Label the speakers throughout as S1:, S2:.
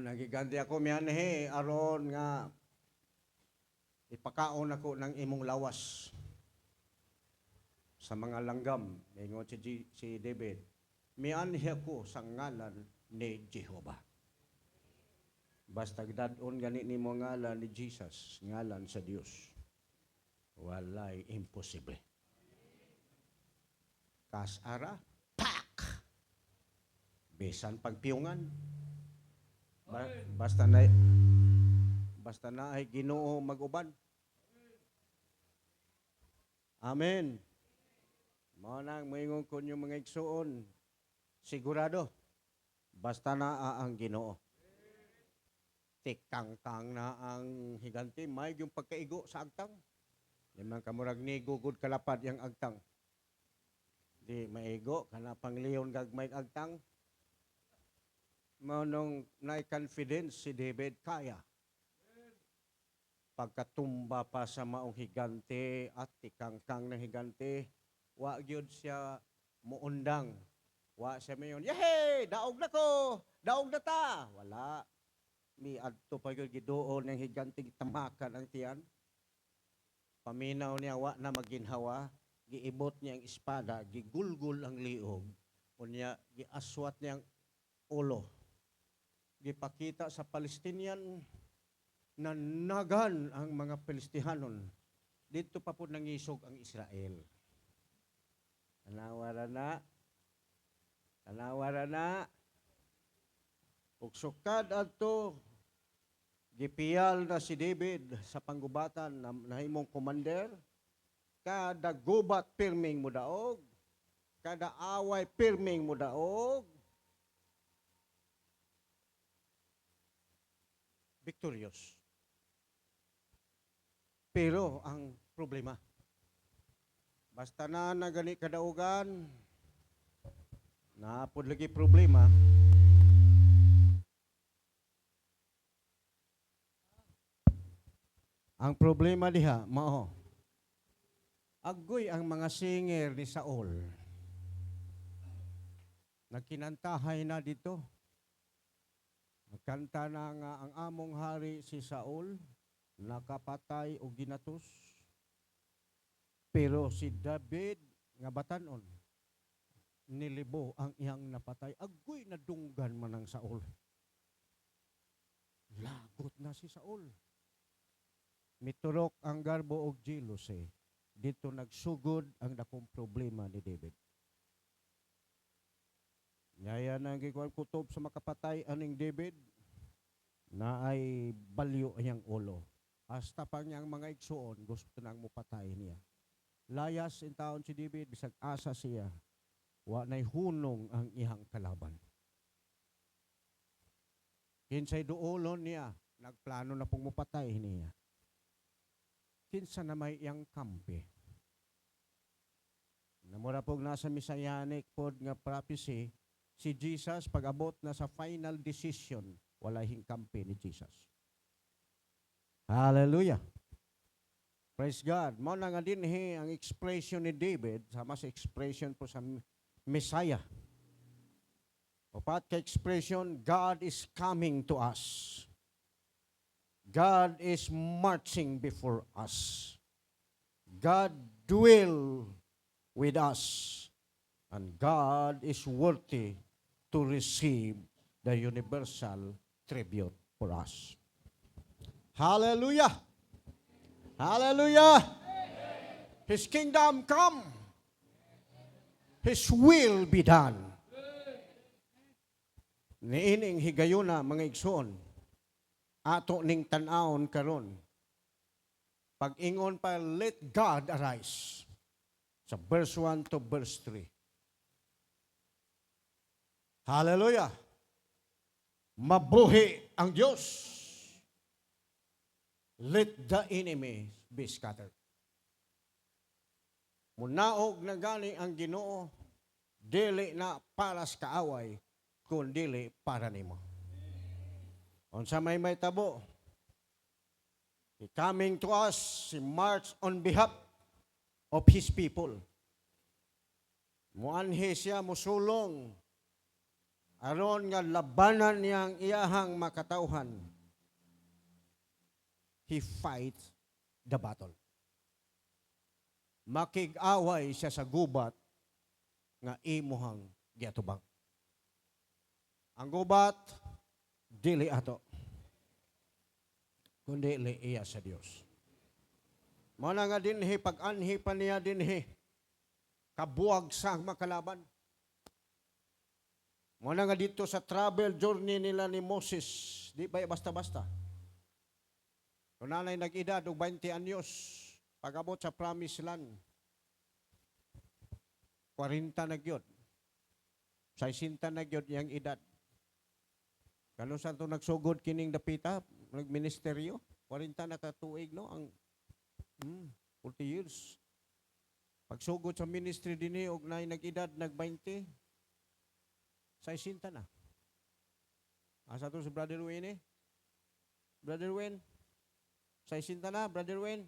S1: Nagiganti ako miyanhe aron nga ipakaon ako ng imong lawas sa mga langgam. Ingon si David, miyanhe ako sa ngalan ni Jehovah. Basta dadon gani nimo ngalan ni Jesus, ngalan sa Dios. Walay imposible. Kasara, pak! Bisan pagpiyungan. Basta na ay Ginoo mag-uban. Amen. Mao nang moingon ko yung mga igsuon, sigurado basta na ang Ginoo. Tikang-kang na ang higanti, may yung pagkaigo sa agtang. Di man kamurag ni gugod kalapad yung agtang. Di maigo kana pangliyon gag may agtang. Manong na-confidence si David kaya. Pagkatumba pa sa maong higante at tikangkang na higante, wa gyud siya muundang. Wa siya mayon, yehey! Daog na ko! Daog na ta! Wala. Mi adto pa gyud giduol ng higante tamakan ang tiyan. Paminaw niya wa na maginhawa, giibot niya ang espada, gigulgul ang liog, unya giaswat niya ang ulo. Gipakita sa Palestinian na nagan ang mga Pilistihanon. Dito pa po nangisog ang Israel. Tanawara na. Ugsukad adto gipiyal na si David sa panggubatan na nahimong commander. Kada gubat pirming mo daog, kada away pirming mo daog. Victorious. Pero ang problema, basta na nagani kadaugan, naapod lagi problema, ang problema diha, mao, agoy ang mga singer ni Saul. Nagkinantahay na dito. Nagkanta na nga ang among hari si Saul, nakapatay o ginatos. Pero si David nga batanon, nilibo ang iyang napatay. Agoy nadunggan man ang Saul. Lagot na si Saul. Miturok ang garbo og jealous eh. Dito nagsugod ang dakong problema ni David. Yaya nang gikuan kutob sa makapatay aning David na ay balyo niyang ulo. Hasta pa niyang mga igsuon gusto nang mupatay niya. Layas in taon si David bisag asa siya. Wa nay hunong ang ihang kalaban. Kinsay duolon niya, nagplano na pong mupatay niya. Kinsa na may iyang kampi. Namura pong nasa Messianic pod nga prophecy, si Jesus, pag-abot na sa final decision, wala hingkampi ni Jesus. Hallelujah. Praise God. Mao na nga dinhi ang expression ni David, sama sa expression po sa Messiah. Upat ka expression, God is coming to us. God is marching before us. God dwell with us. And God is worthy to receive the universal tribute for us. Hallelujah! Hallelujah! His kingdom come. His will be done. Niining higayuna mga igsoon, ato ning tan-aon karon. Pag-ingon pa, let God arise. Sa verse 1 to verse 3. Hallelujah! Mabuhi ang Diyos. Let the enemy be scattered. Munaog na gani ang Ginoo, dili na para sa kaaway, kundi para nimo. Unsa may tabo, He coming to us, He march on behalf of His people. Muanhi siya musulong aron nga labanan niyang iyahang makatauhan, he fights the battle. Makig-away siya sa gubat nga imuhang giatubang. Ang gubat, dili ato, kundi iya sa Dios. Muna nga dinhi, pag-anhi pa niya dinhi, kabuwag sang makalaban. Muna nga dito sa travel journey nila ni Moses, di ba basta-basta? Kung nanay nag-edad og 20 anyos, pag-abot sa promised land, 40 na gyud. 60 na gyud yang edad. Kano sa ito nagsugod kining dapita, nagministeryo, 40 na katuig, no? Ang 40 years. Pagsugod sa ministry din og nay nag-edad, nag-20, 60 na. Asa to si Brother Wayne eh? Brother Wayne? 60 na, Brother Wayne?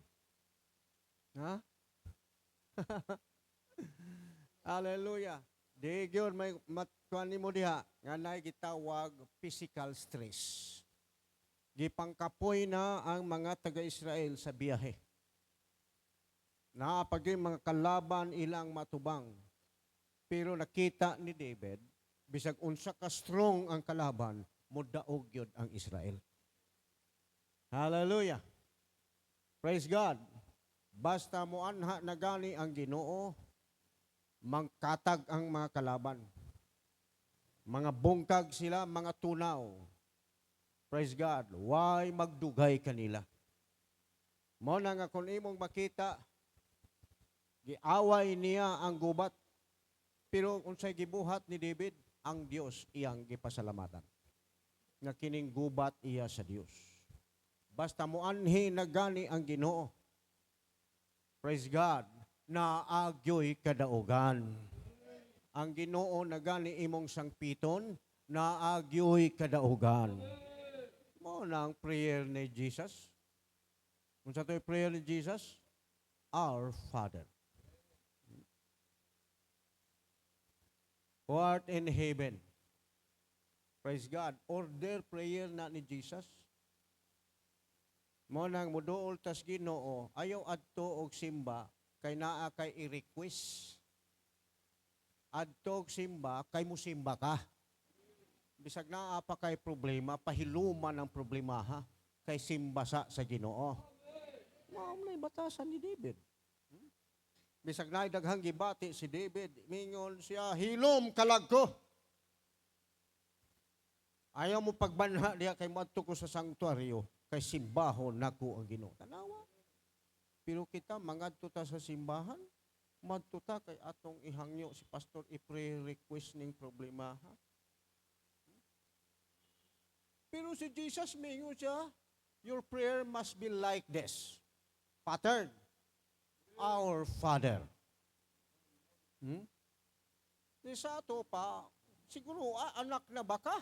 S1: Ha? Hallelujah. Di gyud may matkuan nimo diha nga nay gitawag physical stress. Gipangkapoy na ang mga taga-Israel sa biyahe. Naapagay mga kalaban ilang matubang. Pero nakita ni David, bisag unsa ka strong ang kalaban, mudaog gyud ang Israel. Hallelujah. Praise God. Basta mo anha na gani ang Ginoo, mangkatag ang mga kalaban. Mga bungkag sila, mga tunaw. Praise God. Why magdugay kanila? Mo na nga kung imong makita, giaway niya ang gubat. Pero unsay gibuhat ni David, ang Dios iyang gipasalamatan. Nga kining gubat iya sa Dios. Basta mo anhi na gani ang Ginoo. Praise God. Naagyoy kadaugan. Ang Ginoo na gani imong sangpiton, naagyoy kadaugan. Mo na ang prayer ni Jesus. Kung sa to'y prayer ni Jesus, Our Father, who art in heaven. Praise God. Order prayer na ni Jesus. Mo nang muduol tas Ginoo, ayaw adto og simba, kay naa kay i-request. Adto og simba, kay musimba ka. Bisag naa pa kay problema, pahiluman ang problema ha, kay simba sa Ginoo. Mao may batasan ni David. Bisag na daghang gibati si David, mingon siya, hilom kalagko. Ayaw mo pagbanha diha kay madto ko sa sanktuaryo, kay simbahon nako ang Ginoo. Tanawa. Pero kita mangadto ta sa simbahan, madto ta kay atong ihangyo si pastor i-pray request ning problema ha. Pero si Jesus mingon siya, your prayer must be like this. Pattern. Our Father. Di sa ato pa, siguro anak na ba ka?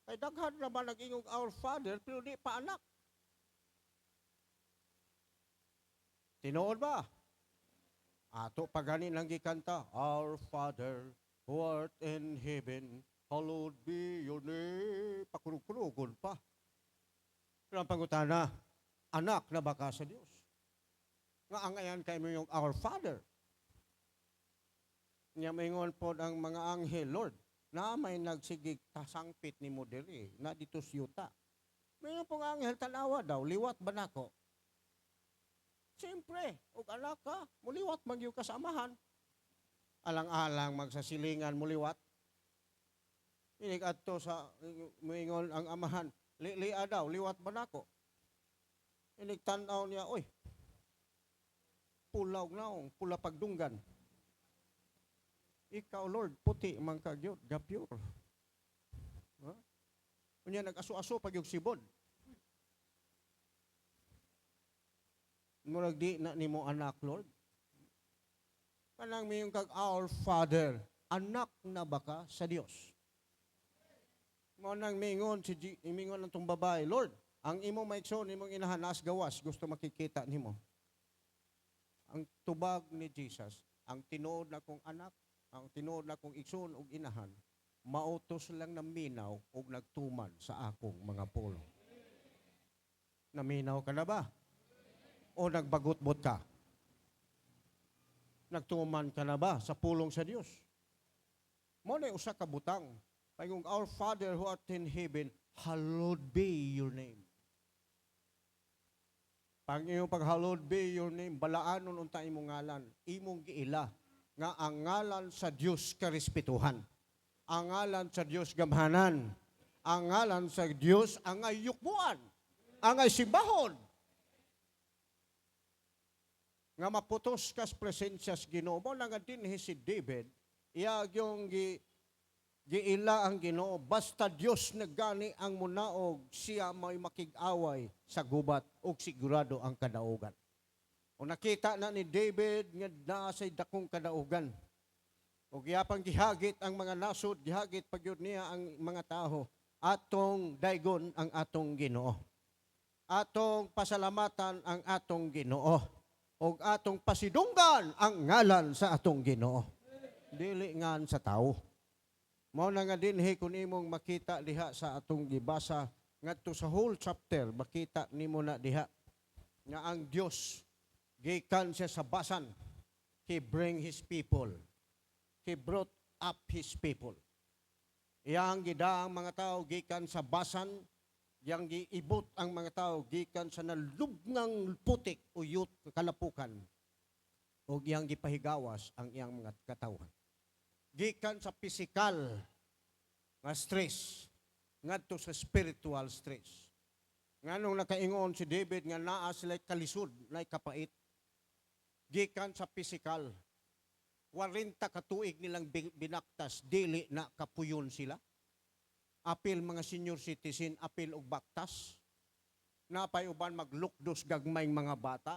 S1: Kay daghan na ba nag-ingog Our Father, pero di pa anak. Tinuod ba? Ato paganin lang gikanta, Our Father, who art in heaven, hallowed be your name. Pakurug-kurugon pa. Pero ang pangutana, anak na ba ka sa Diyos? Nga ang ayan kay mo yung Our Father. Nga maingon po ang mga anghel, Lord, na may nagsigig tasangpit ni modeli, na dito siyuta. Mayroon pong anghel, tanawa daw, liwat ba nako? Siyempre, og anak ka, muliwat magyong kasamahan. Alang-alang magsasilingan muliwat. Inig adto sa moingon ang amahan, lia daw, liwat ba nako? Inig tanaw niya, oy, pulaw naong, pula pagdunggan. Ikaw, Lord, puti man kagyod, gapyor. Ha? Kunya nag-aso-aso pag yung sibod. Murag di na nimo anak, Lord. Kanang mayong kag Our Father, anak na baka sa Dios. Mo nang mingon mingon ang tong babae, Lord, ang imo maigsoon imong inahanas gawas, gusto makikita nimo. Ang tubag ni Jesus, ang tinuod na kong anak, ang tinuod na kong igsoon ug inahan, mautos lang ng minaw o nagtuman sa akong mga pulong. Naminaw ka na ba? O nagbagot-bot ka? Nagtuman ka na ba sa pulong sa Dios? Mo na usa ka butang. Pangong, Our Father who art in heaven, hallowed be your name. Pag iyong hallowed be your name, balaanon unta imong ngalan, imong giila, nga ang ngalan sa Dios karespetuhan. Ang ngalan sa Dios gamhanan. Ang ngalan sa Dios ang ayukbuan. Ang ay simbahon. Nga maputos kas presensya sa Ginoo mo nga dinhi si David, iya yung giila ang Ginoo basta Dios nagani ang munaog siya may makig-away sa gubat ug sigurado ang kadaugan. O nakita na ni David nga naa say dakong kadaugan. O giyapang gihagit ang mga nasod, gihagit pagyud niya ang mga tawo, atong daygon ang atong Ginoo. Atong pasalamatan ang atong Ginoo. O atong pasidunggan ang ngalan sa atong Ginoo. Dili ngan sa tao. Mao na nga dinhi kun imong makita diha sa atong gibasa ngadto sa whole chapter, makita nimo na diha nga ang Dios gikan siya sa basan. He bring His people. He brought up His people. Iyang gidaang mga tao gikan sa basan, yang giibot ang mga tao gikan sa nalubngang putik o yut kalapukan o iyang gipahigawas ang iyang mga katawhan. Gikan sa physical nga stress ngadto sa spiritual stress. Nganong nakaingon si David nga naa sila kalisod, na kapait. Gikan sa physical 40 ka tuig nilang binaktas, dili na kapuyon sila. Apil mga senior citizen, apil og baktas. Napay uban maglukdos gagmayng mga bata.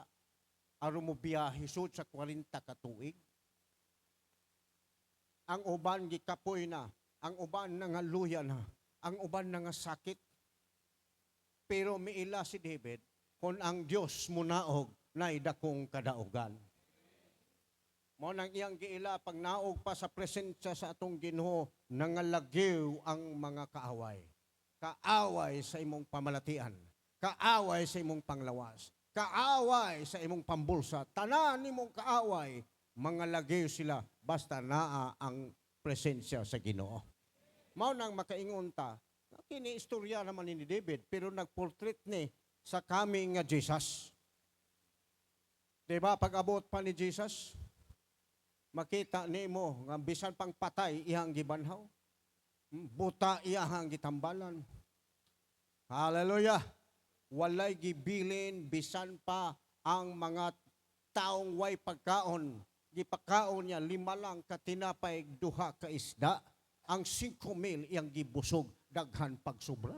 S1: Aron mo biyahe sud sa 40 ka tuig. Ang uban gikapoy na, ang uban nangaluya na, ang uban nangasakit. Pero miila si David, kung ang Dios munaog na idakong kadaugan. Mo nang iyang giila pag naog pa sa presensya sa atong Ginoo nangalagiw ang mga kaaway. Kaaway sa imong pamalatian, kaaway sa imong panglawas, kaaway sa imong pambulsa, tanan nimong kaaway, mga lagiw sila basta naa ang presensya sa Ginoo. Mao nang makaingon ta, kini istorya naman ni David pero nagportrait ni sa coming nga Jesus. Diba pag abot pa ni Jesus, makita nimo nga bisan pang patay iyang gibanhaw. Buta iyang gitambalan. Hallelujah. Walay gibilin bisan pa ang mga taong way pagkaon. Gipakaon niya 5 lang ka tinapay, 2 ka isda. Ang 5,000 iyang gibusog, daghan pagsobra.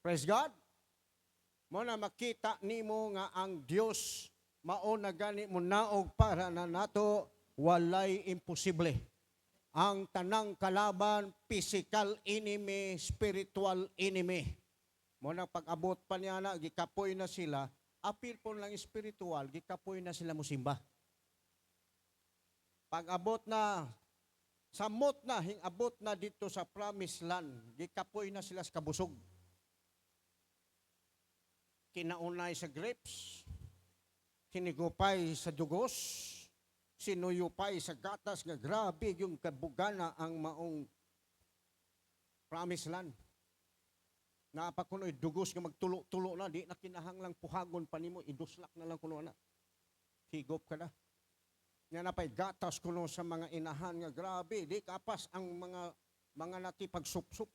S1: Praise God. Mo na makita nimo nga ang Dios mao na gani mo naog para na nato, walay imposible. Ang tanang kalaban, physical enemy, spiritual enemy. Mo na pag-abot pa niya na, gikapoy na sila, apil po lang spiritual, gikapoy na sila musimba. Pag-abot na, samot na, hingabot na dito sa promised land, gikapoy na sila sa kabusog. Kinaunay sa grapes, kinigupay sa dugos, sinuyupay sa gatas nga grabe yung kabugana ang maong promised land. Napakunoy dugos nga magtulo-tulo na, di na kinahanglang puhagon pa nimo, iduslak na lang kuno na. Higop ka na. Nga napay gatas kuno sa mga inahan nga grabe, di kapas ang mga natipagsup-sup.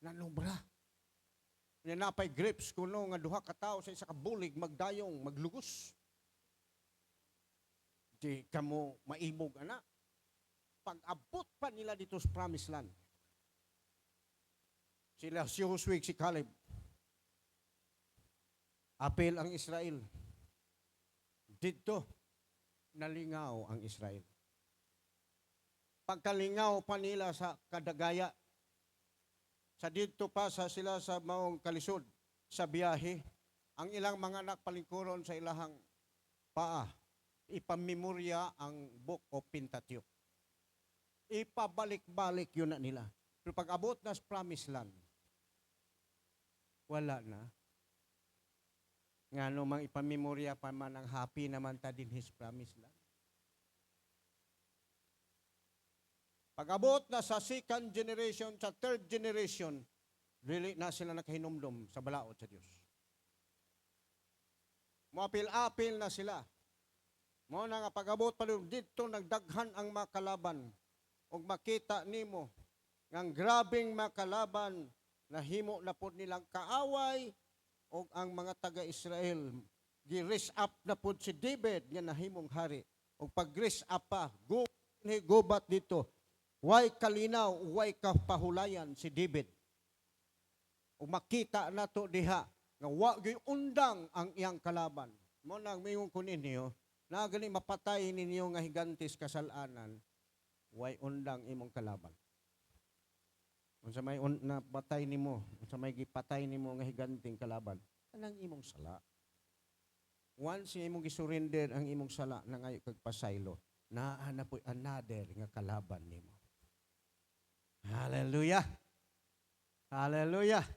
S1: Nanubra. Nga napay grapes kuno nga 2 ka tawo sa isa ka bulig magdayong maglugos. Di kamo maimog ana. Pag-abot pa nila dito sa promised land, sila si Joshua, si Caleb, apel ang Israel. Dito nalingaw ang Israel. Pagkalingaw pa nila sa kadagaya, sa dito pa sa sila sa maong kalisod, sa biyahe, ang ilang mga nakpalingkuron sa ilahang paa, ipamemorya ang Book of Pentateuch. ipabalik-balik yun na nila. Pero pag abot na sa promised land, wala na. Nga mang ipamemorya pa man ang happy naman ta din his promised land. Pag abot na sa second generation, sa third generation, really na sila nakahinumdum sa balaod sa Diyos. Moapil-apil na sila. Mo na nga pag-abot pa rin, dito nagdaghan ang makalaban. O makita nimo ng grabing makalaban na himo na po nilang kaaway o ang mga taga-Israel. Gi-raise up na po si David nga nahimong hari. O pag-raise up pa, gubat dito. Way kalinaw, way kapahulayan si David. O makita na to diha nga wa gyud undang ang iyang kalaban. Mo nang mingon ko ninyo, na gani mapatay ninyo nga higantes kasalanan, way undang imong kalaban. Unsa may napatay nimo, unsa may gipatay nimo nga higanting kalaban, anang imong sala. Once imong gisurrender ang imong sala nangayo kag pasaylo, naa na po'y another nga kalaban nimo. Hallelujah. Hallelujah.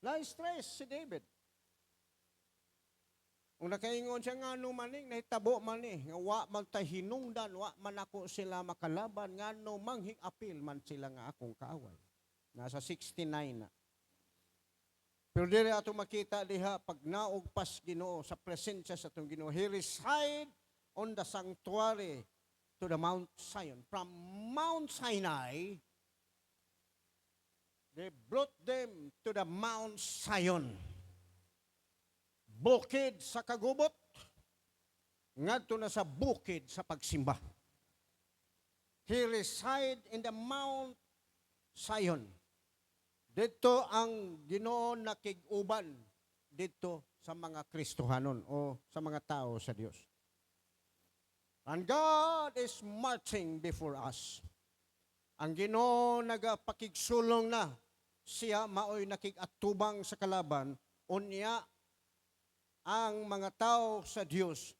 S1: Na-stress si David. Kung nakaingon siya nga maning, nahitabo man nga wa man tay hinungdan, wa man ako sila makalaban, nga manghing apil man sila nga akong kaaway. Nasa 69 na. Pero dili ato makita diha, pag naugpas Ginoo sa presensya sa itong Ginoo, He reside on the sanctuary to the Mount Zion. From Mount Sinai, they brought them to the Mount Zion. Bukid sa kagubot, ngadto na sa bukid sa pagsimba. He reside in the Mount Zion. Dito ang Ginoo nakig-uban dito sa mga Kristohanon o sa mga tao sa Dios. And God is marching before us. Ang Ginoo nagapakigsulong na, siya maoy nakig-atubang sa kalaban, unya ang mga tao sa Dios,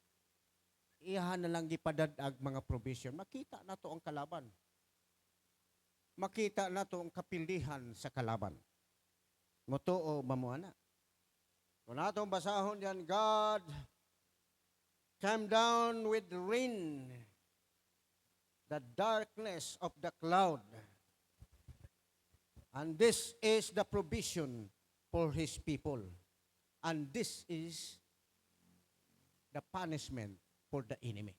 S1: iyahan na lang gipadad-ag mga provision. Makita na to ang kalaban. Makita na to ang kapilihan sa kalaban. Motoo ba mo ana? Kung natong basahon yan, God came down with rain, the darkness of the cloud. And this is the provision for His people. And this is the punishment for the enemy.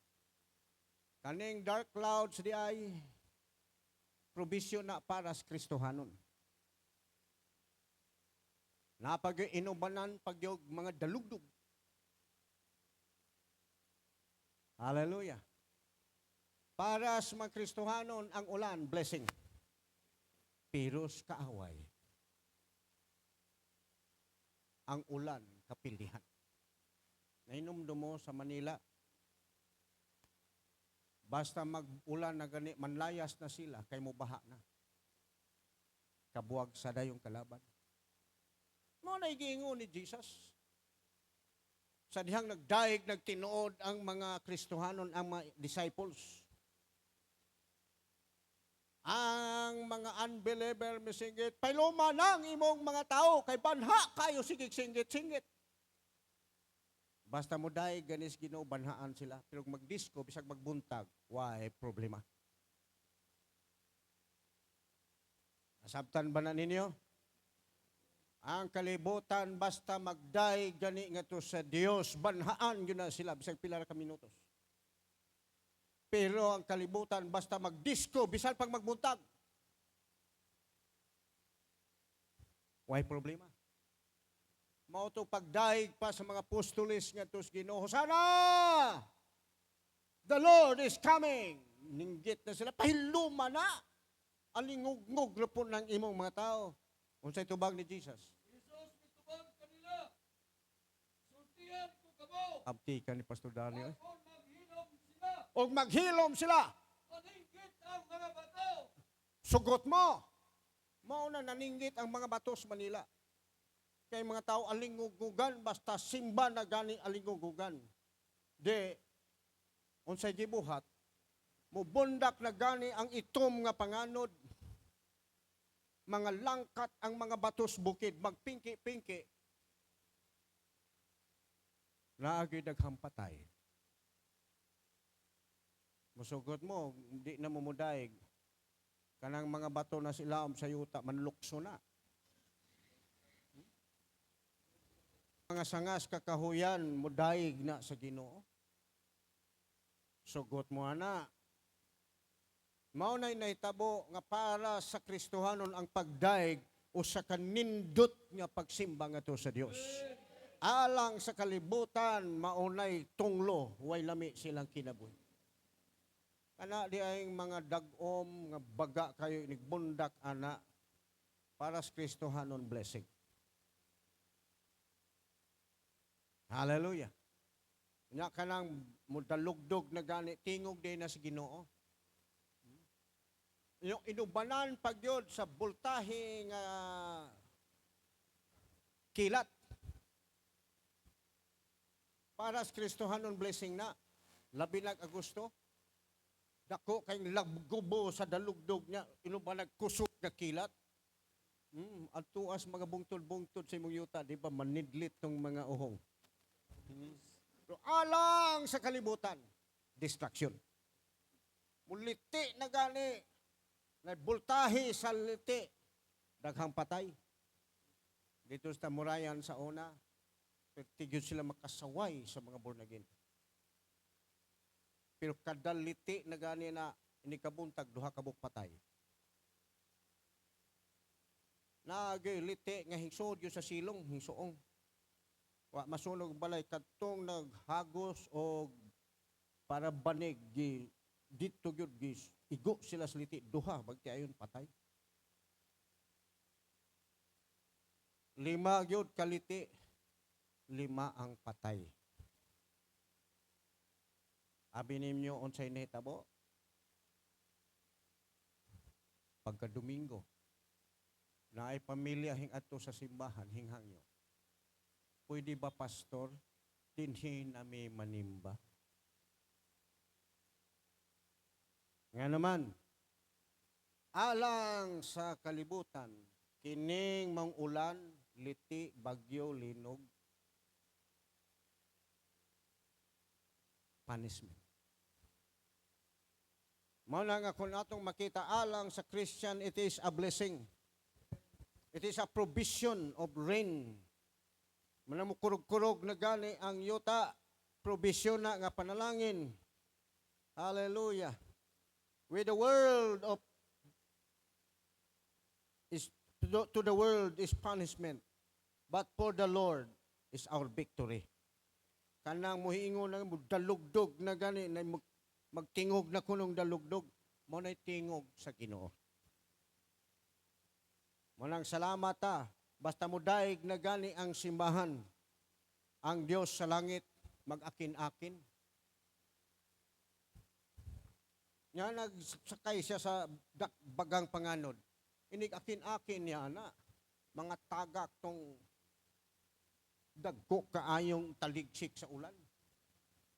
S1: Kaning dark clouds di ay provision na para sa Kristohanon. Napag-inubanan pagyog mga dalugdog. Hallelujah. Para sa mga Kristohanon, ang ulan, blessing. Pero sa kaaway, ang ulan, kapilihan. Nainumdum mo sa Manila, basta mag-ulan na gani, manlayas na sila, kay mo baha na. Kabuwag sa dayong kalaban. Mo na igingon ni Jesus. Sa dihang nagdaig, nagtinuod ang mga Kristohanon, ang mga disciples. Ang mga unbeliever misingit, pailuma nang imong mga tao, kay banha kayo sigig singgit-singgit. Basta mo daig ganis Ginoo, banhaan sila. Pero magdisko, bisag magbuntag, why problema. Nasabtan ba na ninyo? Ang kalibutan, basta magdaig gani nga to sa Dios, banhaan yun na sila, bisag pila ka minutos. Pero ang kalibutan, basta magdisko, bisan pag magbuntag. Why problema? Mao to pagdaig pa sa mga apostoles nga tos Ginoo. Sana! The Lord is coming! Ninggit na sila, pahiluma na! Alingog-ngog na po ng imong mga tao. Unsay tubag ni Jesus?
S2: Jesus, mitubag kanila. Sultihan ko kamo.
S1: Abti ka ni Pastor Daniel.
S2: Kung maghilom sila,
S1: O maghilom sila!
S2: maningkit ang mga bato.
S1: Sugot mo! Mao na naninggit ang mga bato sa Manila. Kay mga tao alingugugan, basta simba na gani alingugugan. De, unsay gibuhat, Mubundak na gani ang itom nga panganod. Mga langkat ang mga batos bukid, magpingki-pingki. Naagi daghang patay. Musugot mo, hindi na mumudaig. Kanang mga bato na silaom sa yuta, manlukso na. Mga sangas kakahuyan, mudaig na sa Ginoo. Sugot mo ana. Maunay nahitabo nga para sa Kristohanon ang pagdaig o sa kanindot nga pagsimba nga to sa Dios. Alang sa kalibutan, maunay tunglo, way lami silang kinabuhi. Kana di ay mga dagom nga baga kayo nigbundak ana para sa Kristohanon blessing. Hallelujah. Nya kanang mudalugdog na gani tingog din na sa Ginoo. Yung inubanan pagyod sa bultahe nga kilat para sa Kristohanon blessing na. Labi Agosto, dako kayong laggubo sa dalugdog niya, inubanag kusog na kilat. At tuas mga bungtod-bungtod sa imong yuta, di ba manidlit tong mga uhong. So, alang sa kalibutan, distraction. Muliti na gani, na bultahi sa liti, daghang patay. Dito sa Murayan sa una, tigyon sila makasaway sa mga born again. Pero kada liti na gani na inikabuntag, duha kabuk patay. Nagay liti nga hingsod yun sa silong, hingsoong. Wa masunog balay kadtong naghagos o para banig dito gyud gis igo sila sa liti duha bagti ayon patay. 5 gyud kaliti, 5 ang patay. Abi ninyo unsay nahitabo? Pagka Domingo, na ay pamilya hing adto sa simbahan hinghangyo. Pwede ba pastor dinhi nami manimba? Nga naman, alang sa kalibutan, kining mangulan, liti, bagyo, linog, punishment. Mao na nga kung atong makita alang sa Christian, it is a blessing. It is a provision of rain. Manamukurog-kurog na gani ang yuta, provision na nga panalangin. Hallelujah. With the world of to the world is punishment, but for the Lord is our victory. Kanang muhiingon na dalugdog na gani na magtingog na kunong dalugdog, mo na tingog sa Ginoo. Mo nang salamat ta, basta mo daig na gani ang simbahan, ang Dios sa langit mag-akin-akin. Nga nagsakay siya sa bagang panganod. Inig akin-akin niya na, mga tagak tong dagko kaayong taligsik sa ulan.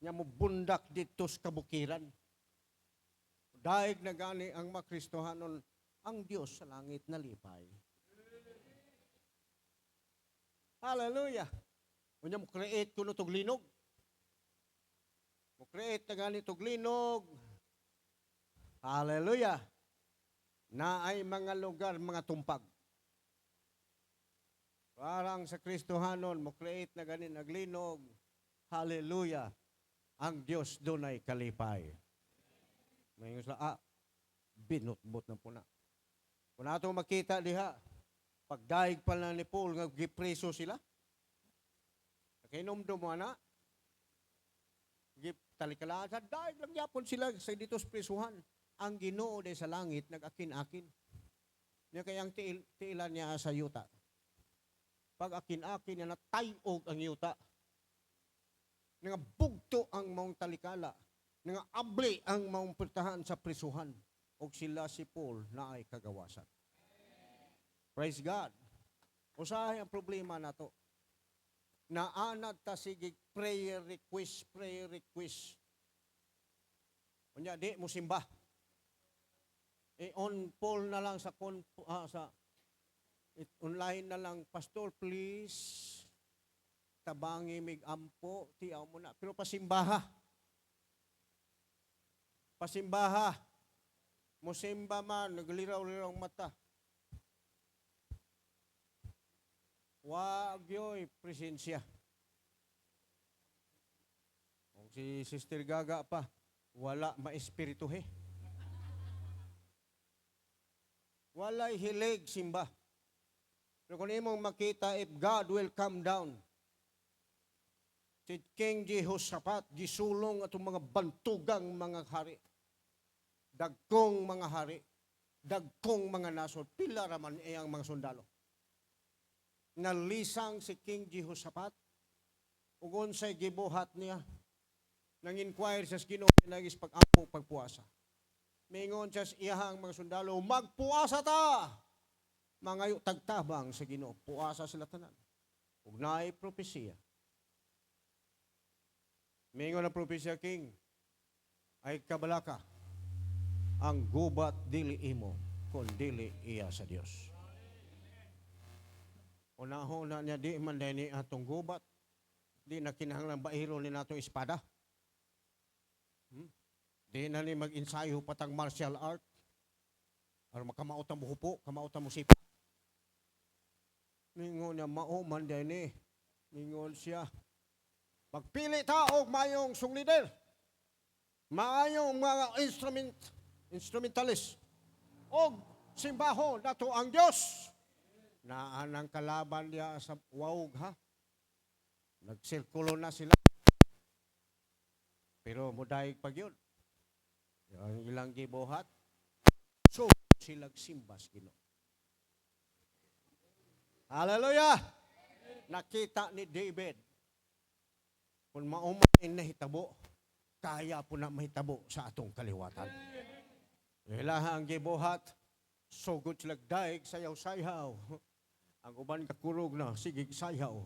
S1: Nga mo bundak dito sa kabukiran. Daig na gani ang makristohanon, ang Diyos sa langit nalipay. Hallelujah! Kanya mo create kuno tog linog. Mo create na gani tog linog. Hallelujah! Na ay mga lugar, mga tumpag. Parang sa Kristohanon, mo create na ganin naglinog. Hallelujah! Ang Diyos doon ay kalipay. May sila, binutbot na po na. Kung nato makita diha, pagdaig pa na ni Paul, nga gipreso sila. Nakinomdom mo na, talikalaan sa daig lang yapon sila sa dito sa presuhan. Ang Ginoo de sa langit nag-akin-akin. Niya kayang tiilan niya sa yuta. Pag akin-akin niya natayog ang yuta. Nga bugto ang maong talikala. Nga abli ang maong pertahan sa prisuhan. O sila si Paul na ay kagawasan. Praise God. Usahay ang problema na to. Naanad ta sige prayer request. Unya di mo simba. On poll na lang online na lang, Pastor, please. Tabangi mig ampo, tiyaw mo na. Pero pasimbaha. Pasimbaha. Musimba man, nagliraw-liraw ang mata. Wag yo'y presensya. Kung si Sister Gaga pa, wala maespiritu he. Walay hilig simba. Pero kung imong makita, if God will come down, si King Jehoshaphat, gisulong atong mga bantugang mga hari, dagkong mga hari, dagkong mga nasod, pila raman iyang mga sundalo. Nalisang si King Jehoshaphat, ug unsay gibuhat niya, nang inquire sa Ginoo nagis pag-ampo pagpuasa. Mingon siya sa iyahang mga sundalo, magpuasa ta! Mga tagtabang sa Ginoo, puasa sila tanan. Ug naay propesya. Mingon ang propesya, King, ay kabalaka, ang gubat dili imo, kun dili iya sa Dios. Unahon na niya, di man dahil ni atong gubat, di na kinahanglan bairo ni natong espada. Di na ni mag-ensayo patang martial art, or makamautan mo hupo, kamautan mo sipa. Mingon niya, mauman dahil ni, mingon siya, pagpili ta og mayong sungleader, maayong mga instrumentalist, og simbaho nato ang Dios. Naan ang kalaban niya sa wawog ha. Nagsirkulo na sila. Pero mudayeg pag yun. Ang ilang gibuhat, so sila simbas Ginoo. Hallelujah! Nakita ni David, kung maumay nahitabo, kaya po na mahitabo sa atong kaliwatan. Ilaha ang gibuhat, sugod sila daig, sayaw-sayaw. Ang uban kakurog na, sige sayaw.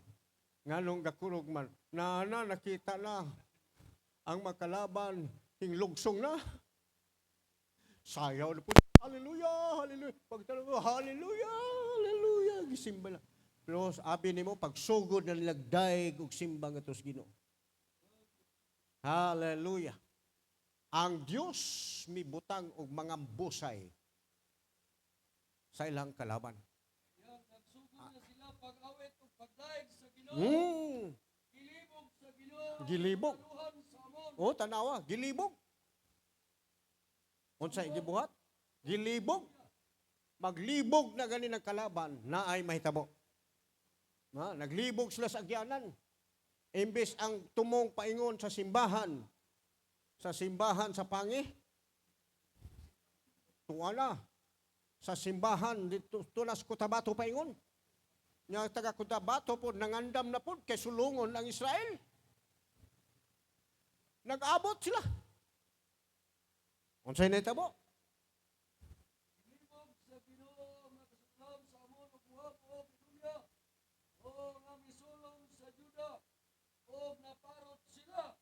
S1: Nganong kakurog man, nakita na, ang makalaban, hinglugsong na. Sayaw na po, hallelujah, hallelujah. Pagtanong, hallelujah, hallelujah. Gisimba na. Pero sabi ni mo, pagsugod na nilagdaig ug simba nga tos Ginoo. Hallelujah. Ang Dios mibutang og mga busay sa ilang kalaban.
S2: Yang nagsugod na sila pag-awit o pagdaig sa Ginoo. Gilibog sa Ginoo.
S1: Gilibog.
S2: Taluhan sa amon.
S1: O, tanawa, gilibog. Unsay gibuhat? Gilibog. Maglibog na ganin ang kalaban na ay mahitabo. Naglibog sila sa agyanan. Imbes ang tumong paingon sa simbahan sa pangi, tuwa na. Sa simbahan, dito tunas Cotabato paingon. Nga taga Cotabato po, nangandam na po, kay sulungon ang Israel. Nag-abot sila. Unsay nahitabo?
S2: Gilibog sa Ginoo nga kasuklam sa amon ug buhat o Bedulia. O nga misulong sa Juda. O naparot sila.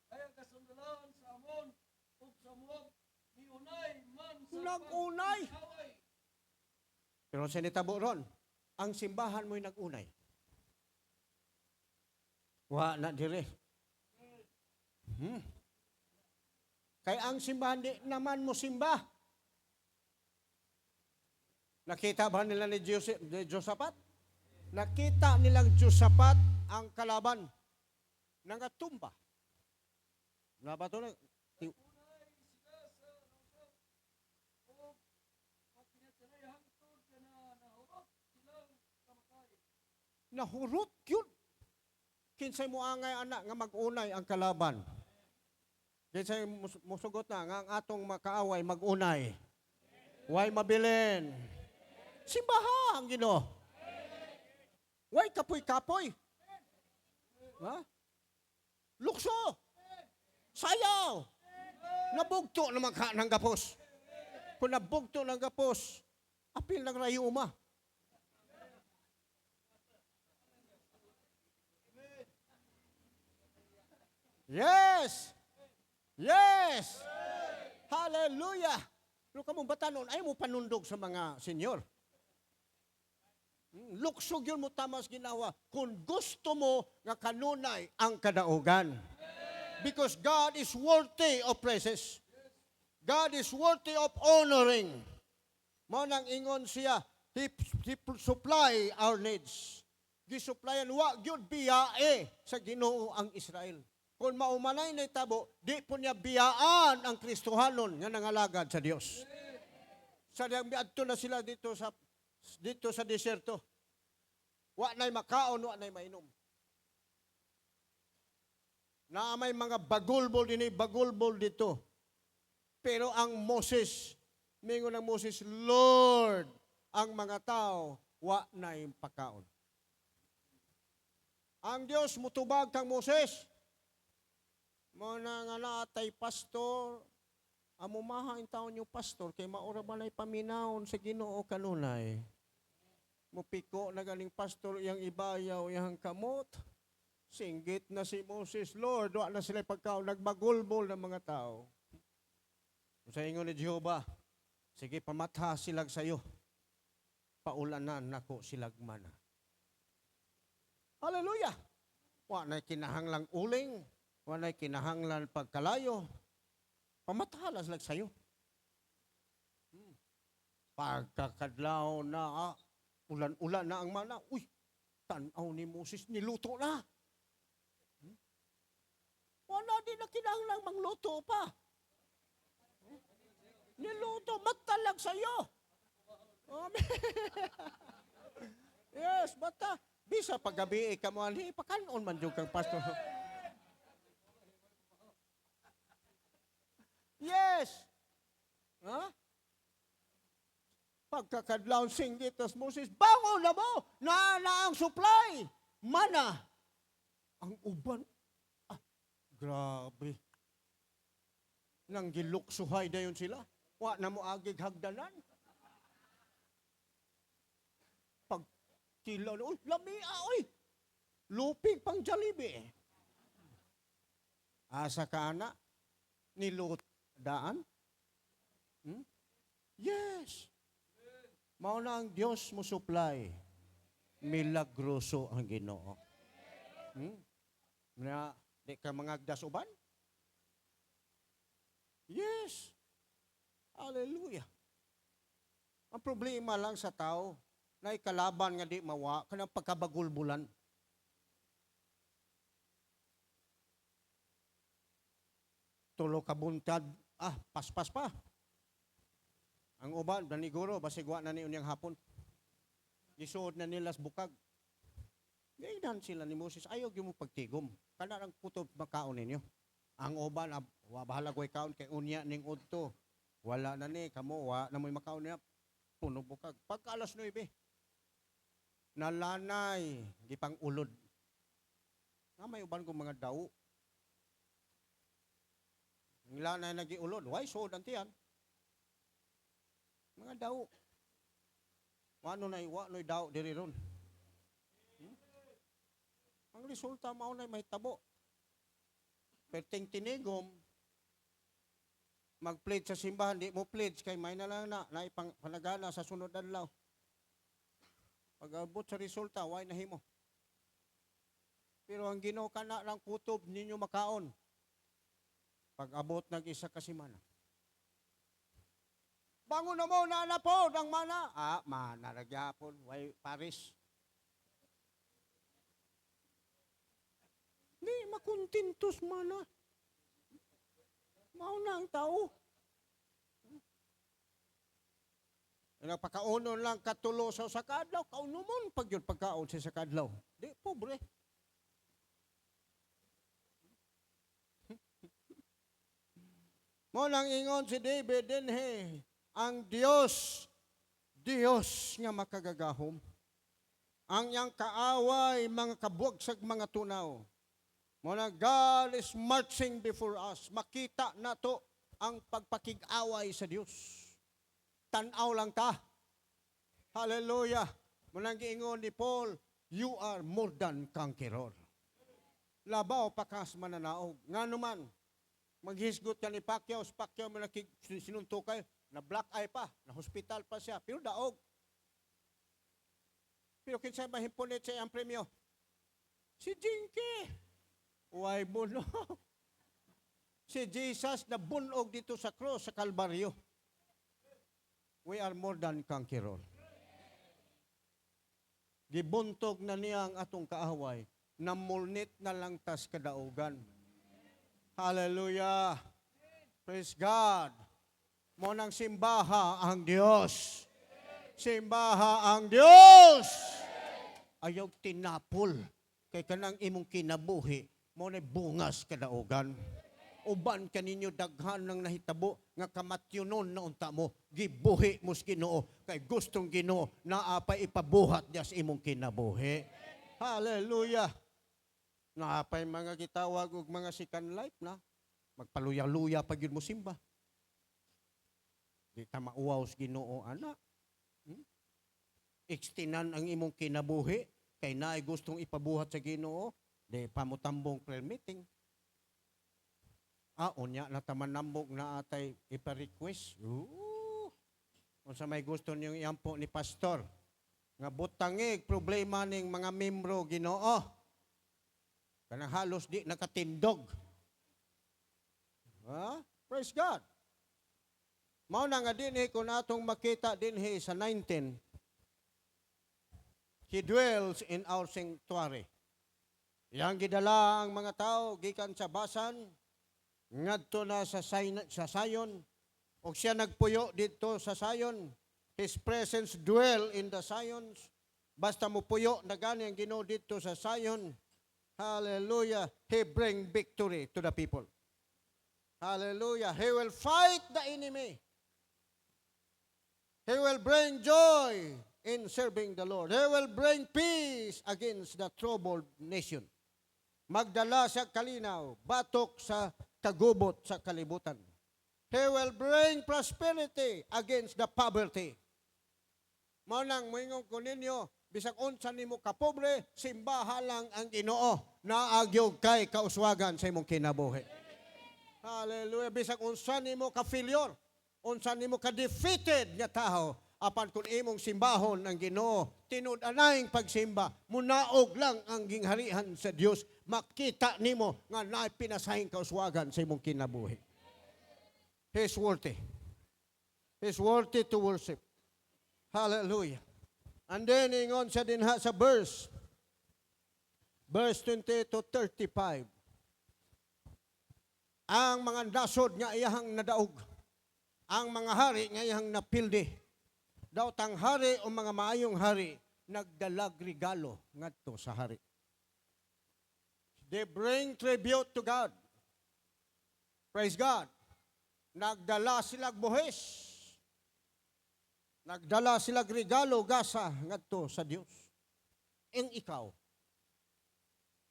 S2: Kaya kasundalan sa amon ug sa Moab. Niunay man sa
S1: Nag-unay.
S2: pag-away.
S1: Pero sa nitabo ron, ang simbahan mo'y nag-unay. Wa na dire. Kaya ang simbahan di naman mo simba. Nakita ba nila ni Josaphat? Nakita nilang Josaphat ang kalaban ng tumba. Na ba ito?
S2: Unay sila sa Rosab. O pagpinatiray hangtod ka na nahurot silang kamakay.
S1: Nahurot yun. Kinsay mo angay anak nga mag-unay ang kalaban. Kinsay musugot na nga ang atong makaaway mag-unay. Way mabilin. Simbaha ang Ginoo. Way kapoy-kapoy. Ha? Lukso. Sayaw. Nabugto naman ka ng gapos. Kung nabugto ng gapos, apil ng rayuma. Yes! Yes! Hallelujah! Pero kamong batanon, ayaw mo panundog sa mga senyor. Luksog yun mo tamas ginawa kung gusto mo nga kanunay ang kadaugan. Because God is worthy of praises. God is worthy of honoring. Mao nang ingon siya, He supply our needs. Gisupplyan wa gyud biyae sa Ginoo ang Israel. Kung maumanay na itabo, di po niya biyaan ang Kristohanon nga nangalagad sa Dios. Sa adto na sila dito sa deserto. Wa nay makaon, wa nay mainom. Na may mga bagulbol bagulbol dito. Pero ang Moses, mingon ng Moses, Lord, ang mga tao, wa nay pakaon. Ang Dios mutubag kang Moses. Mo na nga naatay pastor, amumaha in taon yung pastor, kay maura ba na'y paminahon sa Ginoo kanunay. Mupiko na galing pastor, iyang ibayaw, iyang kamot. Singgit na si Moses, Lord, wa na sila pagkaon, nagbagulbol ng mga tao. Sa ingon ni Jehovah, sige, pamatha silag sayo. Paulanan nako silag mana. Hallelujah! Wa na'y kinahanglang uling, wa na'y kinahanglan pagkalayo. Pamathalas lang sa'yo. Pagkakadlaw na, ulan-ulan na ang mana, uy, tanaw ni Moses, niluto na. Wala din na kinahanglang mangluto pa. Niluto, matalag sa'yo. Amen. Yes, bata. Bisa paggabi ka mo, pakanon man yung kang pastor. Yes. Ha? Pagkakadlaw singgit tas Moses, bangon na mo! Na ang supply! Mana! Ang uban. Grabe. Nang giluksuhay dayon sila. Wa na mo agig hagdanan. Pag kilaw na, uy, lamia, uy! Lupig pang Jollibee. Asa ka na? Niludaan? Yes. Mao na ang Diyos mo supply. Milagroso ang Ginoo. Na, di ka mangagdas uban? Yes. Hallelujah. Ang problema lang sa tao, na ikalaban nga di mawa, kanang pagkabagulbulan. Tulo kabuntad, paspas pa. Ang uban, daniguro, basigwa na ni unyang hapon. Isuod na nilas bukag. Gainan sila ni Moses, ayaw mo pagtigom. Kana ang kutob makaon ninyo. Ang uban, bahala ko ikaon kay unya ning udto. Wala na ni, kamo, na mo'y makaon niya. Puno bukag. Pagka alas 9, nalanay, gipang ulod. May uban kong mga daw. Ang lanay nagiulod, why so dantiyan? Mga daw. Wano na'y daw diri ron. Ang resulta mao na may tabo. Perting tinigom, mag-pledge sa simbahan, di mo pledge, kay may na lang na ipangpanagana sa sunod adlaw. Pag-abot sa resulta, why nahimo? Pero ang Ginoo kana lang kutob ninyo makaon. Pag-abot nag-isa ka semana. Bangon na mo, nanapod ang mana. Mana nagyapon, why Paris? Di makuntintos mana. Mauna ang tao. Nagpakaunon lang katulo sa sakadlaw, kaunumon pag yun pagkaon sa sakadlaw. Di, pobre. Mo nang ingon si David din ang Diyos nga makagagahom. Ang iyang kaaway, mga kabuagsag mga tunaw. Mo na God is marching before us. Makita na to ang pagpakig-away sa Diyos. Tanaw lang ta. Hallelujah. Mo nang giingon ni Paul, you are more than conqueror. Labaw pakas mananaog. Nga naman, Maghisgot ka ni Pacquiao, si Pacquiao mo sinuntukay, na black eye pa, na hospital pa siya, pero daog. Pero kinsa mahimpunit sa iyang premyo? Si Jinky. Why mo no? Si Jesus na bunog dito sa cross, sa Kalbaryo. We are more than conqueror. Gibuntog na niya ang atong kaaway, namulnit na lang tas kadaugan. Hallelujah. Praise God. Mo nang simbaha ang Diyos. Simbaha ang Diyos. Ayaw tinapol. Kay kanang imong kinabuhi, mo na bungas kadaugan. Uban kaninyo daghan ng nahitabo nga kamatyonon na unta mo. Gibuhi mo sa Ginoo. Kay gustong Ginoo na apay ipabuhat niya sa imong kinabuhi. Hallelujah. Naapay mga gitawag og mga second life na. Magpaluya-luya pag yun mo simba. Di ta mauwaw sa Ginoo, anak. Extinan ang imong kinabuhi. Kay naay gustong ipabuhat sa Ginoo. Di pamutambong prayer meeting. Unya na tamanambog na atay ipa-request. Kung sa may gusto niyong iampo ni pastor, nga butangig problema ning mga membro Ginoo. Kanang halos di nakatindog. Praise God. Mao na nga dinhi kung atong makita dinhi sa 19. He dwells in our sanctuary. Yang gidala ang mga tao gikan sa Basan, ngadto na sa Sayon, o siya nagpuyo dito sa Sayon. His presence dwell in the Sayons. Basta mo puyo na gani ang Ginoo dito sa Sayon. Hallelujah. He bring victory to the people. Hallelujah. He will fight the enemy. He will bring joy in serving the Lord. He will bring peace against the troubled nation. Magdala sa kalinaw, batok sa kagubot sa kalibutan. He will bring prosperity against the poverty. Mao nang moingon ko ninyo, bisag unsa nimo ka pobre, simbaha lang ang Ginoo na agyog kay kauswagan sa imong kinabuhi. Hallelujah. Bisag unsa nimo ka failure, unsa nimo ka defeated nga tawo, apan kung imong simbahon ang Ginoo, tinud-anayng pagsimba, munaog lang ang gingharian sa Dios, makita nimo nga naay pinasahing kauswagan sa imong kinabuhi. He's worthy. He's worthy to worship. Hallelujah. And then ingon sa dinha sa verse 20 to 35. Ang mga nasod nga iyahang nadaog, ang mga hari nga iyahang napildi, daw tang hari o mga maayong hari, nagdalag regalo ngadto sa hari. They bring tribute to God. Praise God. Nagdala silag buhis. Nagdala silag regalo gasa ngadto sa Dios. Ing ikaw,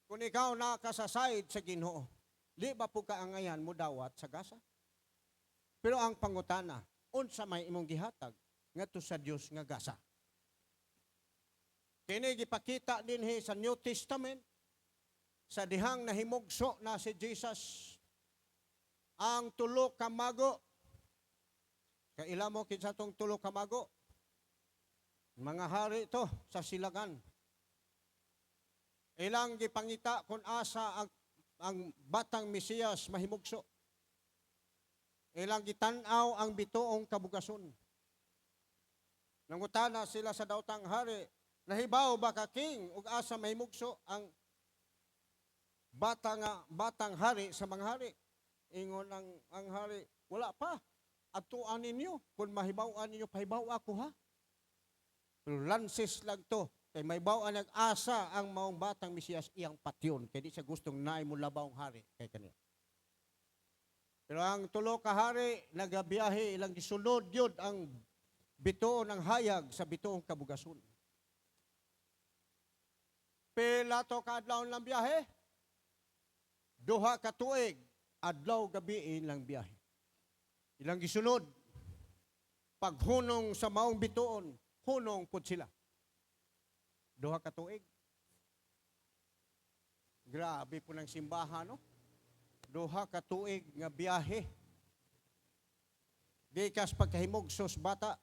S1: kung ikaw nakasasayid sa Ginoo, di ba po kaangayan mo dawat sa gasa? Pero ang pangutana, unsa may imong gihatag ngadto sa Dios nga gasa? Kini gipakita dinhi sa New Testament, sa dihang nahimugso na si Jesus, ang tulo ka mago. Kaila mo kinsa tong tulo ka mago? Mga hari to sa silagan. Ilang gipangita kung asa ang batang Mesiyas mahimugso. Ilang gitan-aw ang bituong kabugason. Nangutana sila sa daotang hari, nahibaw ba ka king ug asa mahimugso ang batang hari sa mga hari? Ingon ang hari, wala pa. Atuan ninyo, kung mahibawan ninyo, pahibaw ako ha. Pero lansis lang to. Kay mahibawan nag-asa ang maong batang Mesiyas iyang patyon. Kaya di siya gustong naay mo labawang hari. Kay kanila. Pero ang tulo ka hari, nagabiyahe, ilang gisunod yun ang bituon ng hayag sa bituong kabugason. Pila to kaadlaw lang biyahe? Duha ka tuig, adlaw gabi lang biyahe. Ilang gisunod, paghunong sa maong bituon, hunong pud sila. Duha ka tuig. Grabe po ng simbahan, no? duha ka tuig nga biyahe. Gikas pagkahimog sos bata,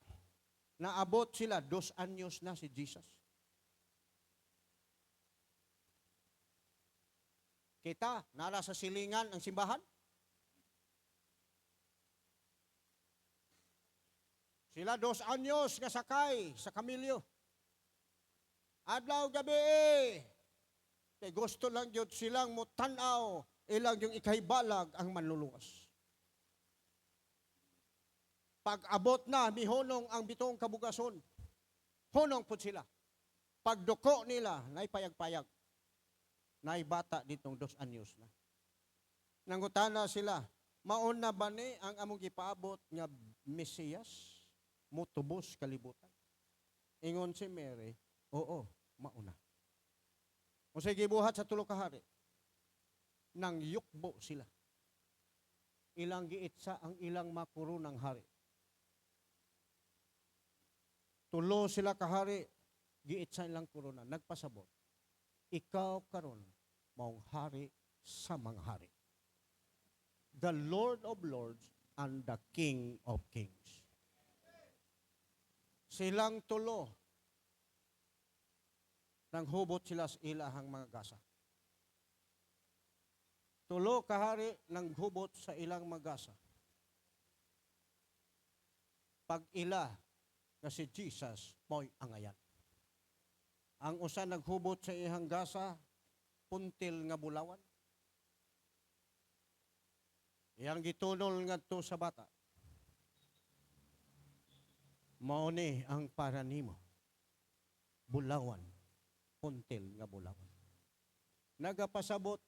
S1: naabot sila 2 anyos na si Jesus. Kita, nara sa silingan ang simbahan. Sila 2 anyos nga sakay sa kamilyo. Adlaw gabi, kay gusto lang yun silang mutanaw, ilang yung ikaibalag ang manluluwas. Pag-abot na, mihunong ang bitong kabugason. Hunong po sila. Pagduko nila, naipayag-payag. Naibata ditong 2 anyos na. Nangutana sila, maon na ba ni ang among gipaabot nga Mesiyas? Mutubos kalibutan. Ingon si Mary, oo, mauna. O sige, buhat sa 3 ka hari. Nang yukbo sila. Ilang giitsa ang ilang makurunang hari. 3 sila kahari, giitsa ilang kuruna, nagpasabot. Ikaw karon maong hari sa mga hari. The Lord of Lords and the King of Kings. Silang 3, nang hubot sila sa ilahang mga gasa. 3 kahari nang hubot sa ilang magasa. Pag ila na si Jesus mo'y angayan. Ang usa naghubot sa ihang gasa, puntil nga bulawan. Iyang gitunol ngadto sa bata. Mao ni ang para nimo. Bulawan, puntil nga bulawan. Nagapasabot,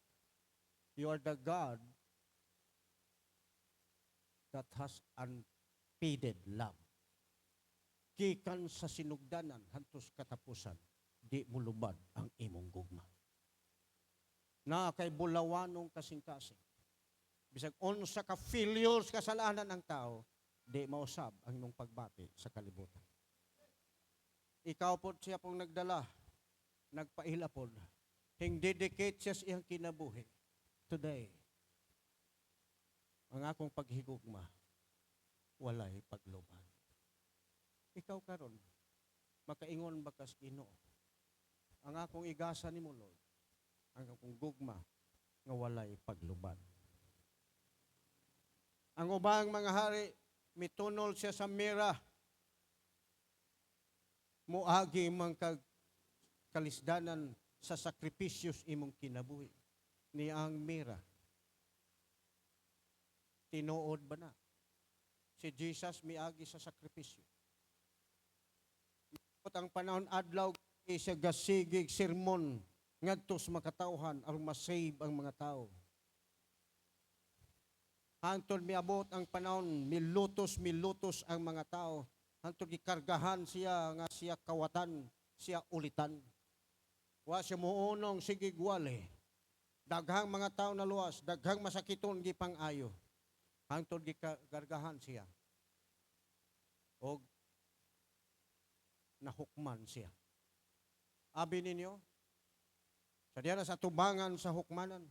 S1: you are the God that has unfaded love. Gikan sa sinugdanan hantos katapusan, di mo lubad ang imong gugma. Na kay bulawanong kasing-kasing. Bisag unsa ka failures kasalanan ng tao, di mausab ang imong pagbati sa kalibutan. Ikaw po siya pong nagdala, nagpaila po, hing-dedicate siya sa iyang kinabuhi. Today, ang akong paghigugma, walay pagluban. Ikaw karon, makaingon ba kas Ginoo? Ang akong igasa nimo, Lord, ang akong gugma nga walay pagluban. Ang ubang mga hari, mitunol siya sa mira. Muagi man kag kalisdanan sa sakripisyos imong kinabuhi. Ni ang mira. Tinuod ba na? Si Jesus miagi sa sakripisyo. Ang panahon adlaw siya gasigig sermon ngadto sa makatawhan aron masave ang mga tao. Hantod miabot ang panahon milutos ang mga tao. Hantod gikargahan siya nga siya kawatan, siya ulitan. Wa siya muunong sige gwale. Daghang mga tao na luwas, daghang masakiton gipang-ayo. Hantod gikargahan siya. Og nahukman siya. Abi ninyo, sa diyan sa tubangan sa hukmanan,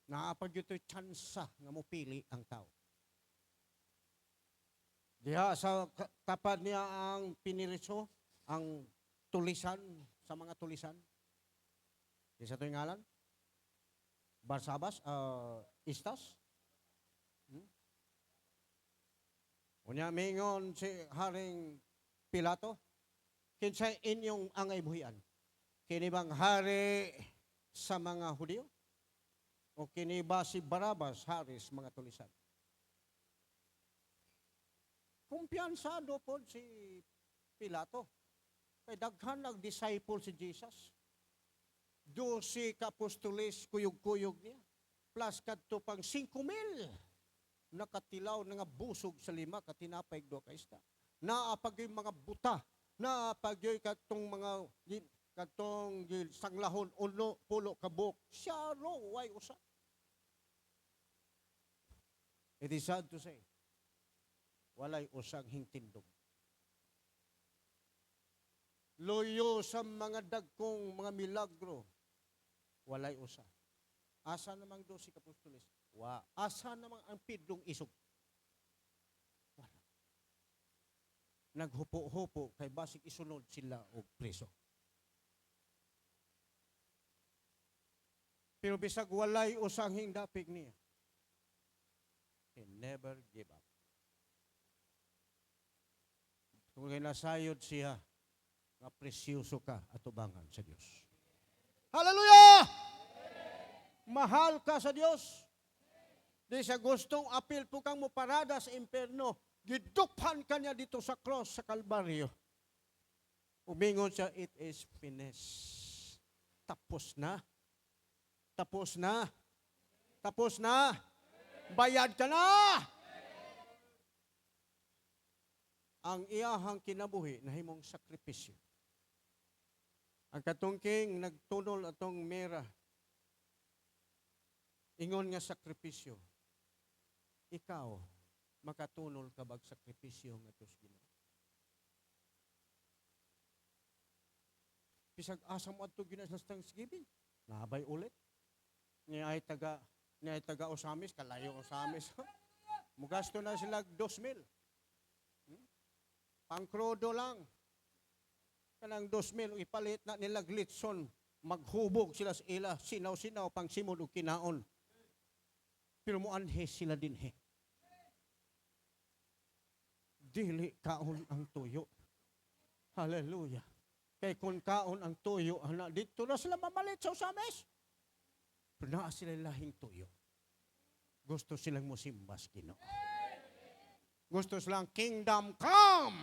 S1: naapag ito'y tsansa nga mupili ang tao. Diha sa tapad niya ang piniriso, ang tulisan sa mga tulisan. Di sa ito'y ngalan? Barsabas, Istas? Unya mingon si Haring Pilato, kinsay inyong angay buhian? Kini bang hari sa mga Hudyo? O kini ba si Barabas, hari sa mga tulisan? Kumpiyansado po si Pilato. Kay daghan nag-disciple si Jesus. 12 ka apostoles kuyog-kuyog niya. Plus kadto pang 5,000 nakatilaw nga busog sa 5 ka tinapay 2 ka isda. Naapagyoy mga buta, naapagyoy katong mga katong sanglahon ulo pulo ka buok. Siya ro way usa. It is sad to say, walay usang hingtindog. Loyo sa mga dagkong mga milagro, walay usa. Asa namang 12 kapustulis? Wa. Asa namang ang Pedrong isog? Wala. Naghupo-hupo kay basig isunod sila og preso. Pero bisag walay usang hingdapig niya, he never give up. Kung nasayod siya, nga presyoso ka atubangan sa Dios. Hallelujah! Mahal ka sa Dios. Di sa gustong apil po kang muparada sa imperno, gidukhan ka niya dito sa cross sa Kalbaryo. Umingon siya, it is finished. Tapos na. Tapos na. Tapos na. Bayad ka na. Ang iyahang kinabuhi nahimong sakripisyo. Ang katungking nagtunol atong mera. Ingon nga sakripisyo. Ikaw, makatunol ka bag sakripisyo nga tos Ginoo. Bisag asa mo adto Ginoo sa Thanksgiving. Nabay ulit. Ni ay taga Osamis, kalayo Osamis. Mugasto na sila 2,000. Pangkrodo lang. Kanang 2,000 ipalit na nila glitson. Maghubog sila sa ila, sinaw-sinaw pang simod o kinaon. Pero muanhe sila din he. Dili kaon ang tuyo. Hallelujah. Kay kung kaon ang tuyo, dito na sila mamalit sa Osamis. Pero naa sila lahing tuyo. Gusto silang musimbas, Ginoo. Gusto silang kingdom come.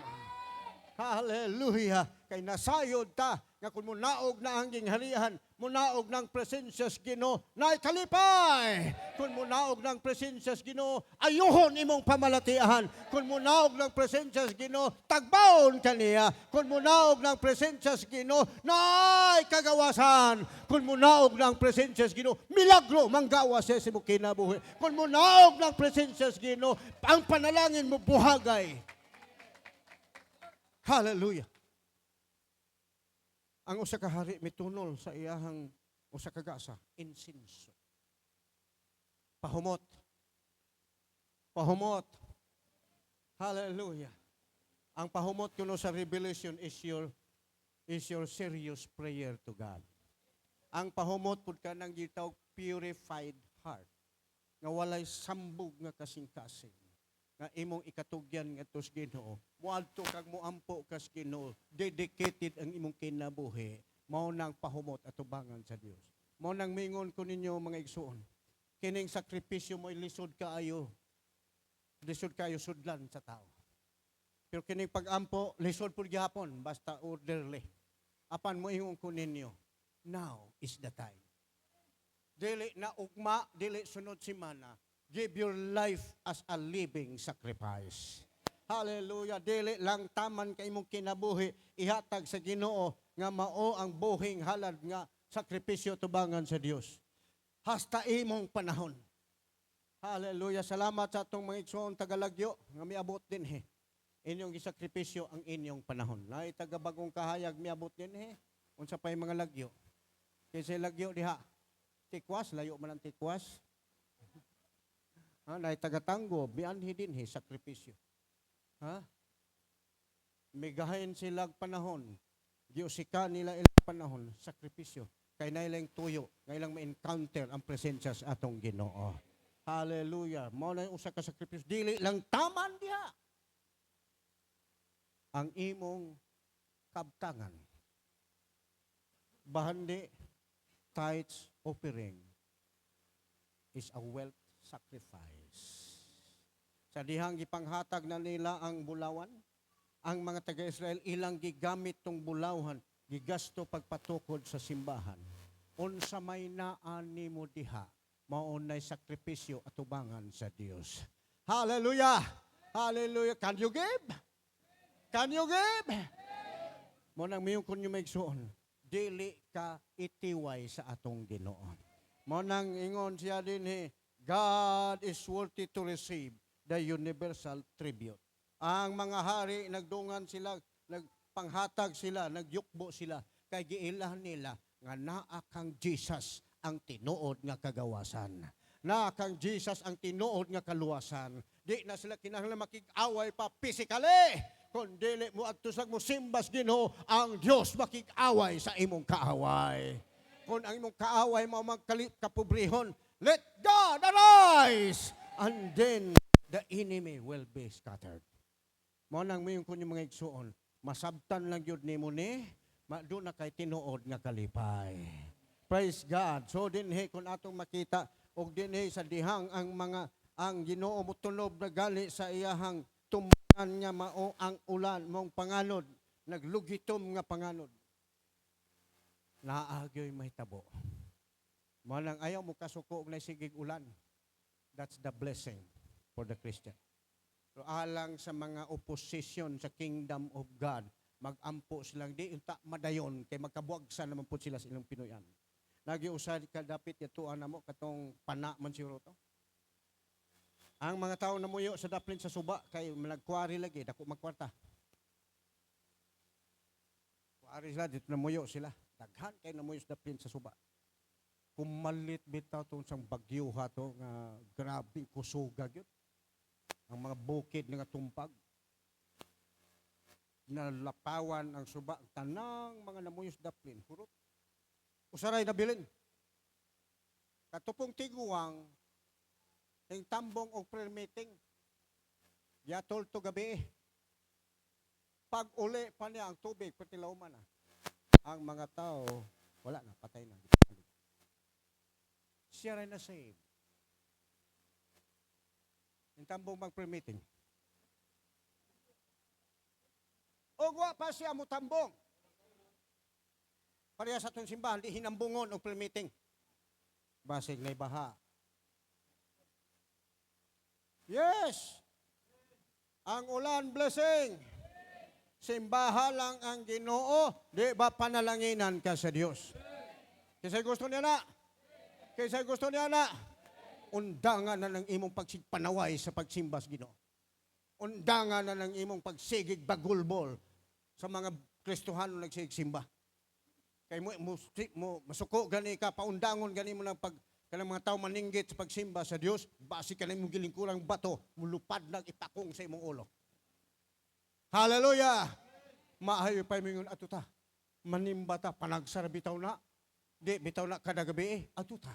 S1: Hallelujah. Kay nasayod ta nga kung munaog na ang gingharian, munaog ng presensya sa Ginoo, naay kalipay. Kung munaog ng presensya sa Ginoo, ayuhon imong pamalatiahan. Kung munaog ng presensya sa Ginoo, tagbawon kaniya. Kung munaog ng presensya sa Ginoo, naay kagawasan. Kung munaog ng presensya sa Ginoo, milagro manggawas sa imong kinabuhi. Kung munaog ng presensya sa Ginoo, ang panalangin mo buhagay. Hallelujah. Ang usa ka hari mitunol sa iyahang usa ka gasa, insinso. Pahumot. Pahumot. Hallelujah. Ang pahumot kuno sa Revelation is your serious prayer to God. Ang pahumot pud ka nang gitawag purified heart. Nga walay sambog nga kasing-kasing. Nga imong ikatugyan nga tos Ginoo, muadto kag muampo kas Ginoo, dedicated ang imong kinabuhi, mao nang pahumot atubangan sa Dios. Mao nang mingon ko ninyo mga igsoon, kining sakripisyo mo lisod kaayo sudlan sa tao. Pero kining pag-ampo lisod pud gyapon basta orderly. Apan mo ingon ko ninyo, now is the time. Dili na ugma, dili sunod semana. Give your life as a living sacrifice. Hallelujah. Dili lang taman kay imong kinabuhi ihatag sa Ginoo nga mao ang buhing halad nga sakripisyo tubangan sa Dios. Hasta imong panahon. Hallelujah. Salamat sa atong mga igsoon tagalagyo nga miabot din he. Inyong gisakripisyo ang inyong panahon. Naay taga bagong kahayag miabot din he. Unsa pay mga lagyo? Kasi lagyo diha. Tikwas, layo man ang tikwas. Naay taga-tanggo, bianhi din he, sakripisyo. Migahin silang panahon, giusika nila ilang panahon, sakripisyo. Kay na ilang tuyo, nga ilang ma-encounter ang presensya sa atong Ginoo. Hallelujah. Mao na usa ka sakripisyo, dili lang taman diha. Ang imong kabtangan. Bahandi, tithes, offering is a wealth sacrifice. Sa dihang gipanghatag na nila ang bulawan, ang mga taga-Israel ilang gigamit tong bulawhan, gigasto pagpatukod sa simbahan. Unsa may naan nimo diha, maunay sakripisyo atubangan sa Dios. Hallelujah! Hallelujah! Can you give? Can you give? Mo nang miyong kunyo maigsoon, dili ka itiway sa atong Ginoo. Mo nang ingon siya din God is worthy to receive the universal tribute. Ang mga hari, nagdungan sila, nagpanghatag sila, nagyukbo sila, kay giilahan nila, nga naa kang Jesus, ang tinuod nga kagawasan. Na kang Jesus ang tinuod nga kaluwasan. Di na sila kinahanglan makig-away pa physically. Kung dili mo at tusag mo simbas Ginoo, ang Dios makig-away sa imong kaaway. Kung ang imong kaaway mo magkalit kapobrehon, let God arise! And then, the enemy will be scattered. Mo nang mayon kun yung mga igsuon, masabtan lang yun ni mo ni, doon na kay tinuod nga kalipay. Praise God. So dinhi kung atong makita, og dinhi sa dihang ang Ginoo mo tunob na gali sa iyahang tumbanan nga mao ang ulan mong panganod, naglugitom nga panganod. Naagyoy mahitabo. Mo nang ayaw mo kasuko og nasigig ulan. That's the blessing for the Christian. So alang sa mga opposition sa kingdom of God, magampo silang di unta madayon kay magkabuagsan naman po sila sa ilang Pinoyan. Nagiusad ka dapit yatuan namo katong pana man siguro to. Ang mga tao namuyo sa daplin sa suba kay nagkuwari lagi dako magkwarta. Kuwari sila dito namuyo sila. Daghan kay namuyo sa daplin sa suba. Kumalit bitaw tong sang bagyo ha to nga grabing kusuga gyud. Ang mga bukid nga tumpag. Nalapawan ang suba tanang mga namuyo sa daplin hurot. Usaray na bilin. Katupong tiguang ng tambong o prayer meeting. Yatol to gabi. Pag uli pa niya ang tubig, patilaw man na. Ang mga tao, wala na, patay na. Siya rin na save. Yung tambong mag-prayer meeting. Ogwa pa siya mo tambong. Pareha sa itong simbahan, di hinambungon o prayer meeting. Basig na baha. Yes! Ang ulan, blessing. Simbaha lang ang Ginoo, di ba panalanginan ka sa Diyos? Kasi gusto niya na. Kasi gusto niya na. Undangan na ng imong pagsigpanaway sa pagsimbas Ginoo. Undangan na ng imong pagsigig bagulbol sa mga Kristohano nagsigsimba. Kay mo masuko gani ka, paundangon gani mo ng kanang mga tao maninggit sa pagsimba sa Dios, basi ka na imong gilingkurang bato, mulupad lang ipakong sa imong ulo. Hallelujah! Maayo pa mingon atuta. Manimba ta, panagsara bitaw na. Di, bitaw na kada gabi atuta.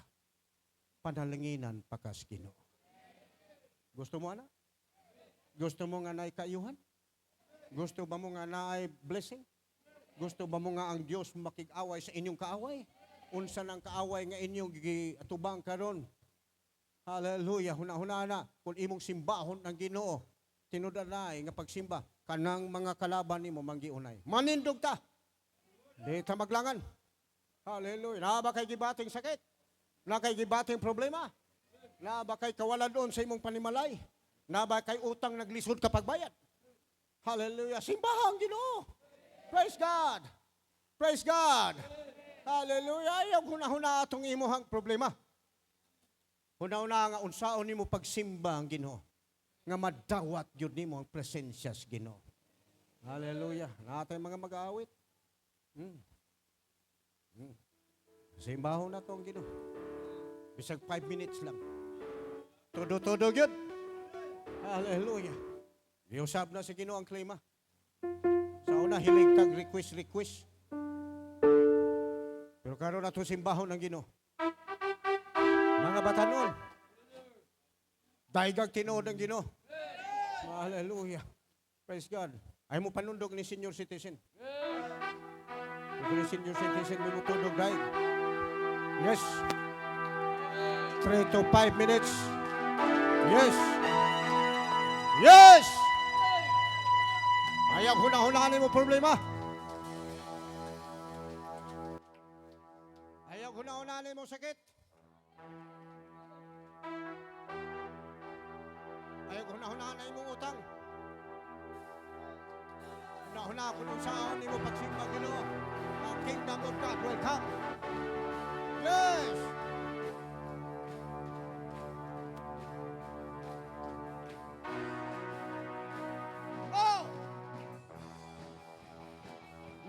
S1: Panalanginan pakas Ginoo. Gusto mo ana? Gusto mo nga naay kaayuhan? Gusto ba mo nga naay blessing? Gusto ba mo nga ang Dios makig-away sa inyong kaaway? Unsa nang kaaway nga inyong atubang karon? Hallelujah. Huna-huna na kung imong simbahon ang Ginoo, tinudanay nga pagsimba kanang mga kalaban nimo manggiunay. Manindog ta. Di ta maglangan. Hallelujah. Na ba kay gibating sakit? Na kay gibating problema? Na ba kay kawalan doon sa imong panimalay? Na ba kay utang naglisod kapag bayad? Hallelujah. Simbahan Ginoo. Praise God. Praise God. Hallelujah. Ayaw huna-huna atong imuhang problema. Huna-huna nga unsaon nimo pagsimba ang Ginoo. Nga madawat yun nimo ang presensya sa Ginoo. Hallelujah. Natay mga mag-aawit. Simbahon na to ang Ginoo. Bisag 5 minutes lang. Todo-todo yun. Hallelujah. Iusab na si Ginoo ang klima. Sa una, hilig tag request. Pero karon na to simbahon ng Ginoo. Mga batanon, daigag tinuod ng Ginoo. Hallelujah. Praise God. Ay mo panundog ni senior citizen. Kung ni senior citizen, may mutundog daig. Yes. 3 to 5 minutes. Yes. Yes! Ayaw huna-hunahan mo problema. Ayaw huna-hunahan mo sakit. Ayaw huna-hunahan mo utang. Huna-hunahan kung saan mo pagsimba Ginoo. Ang kingdom of God will come. Yes!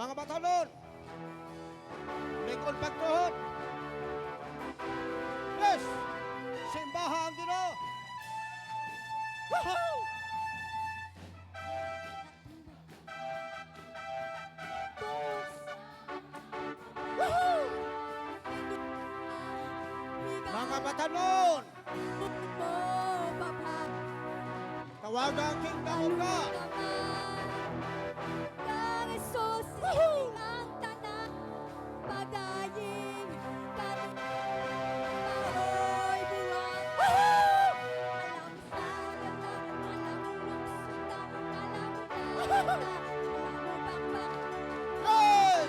S1: Mga batanon, likod pagtuhod, Mga batanon, tawagan king ka. Yes!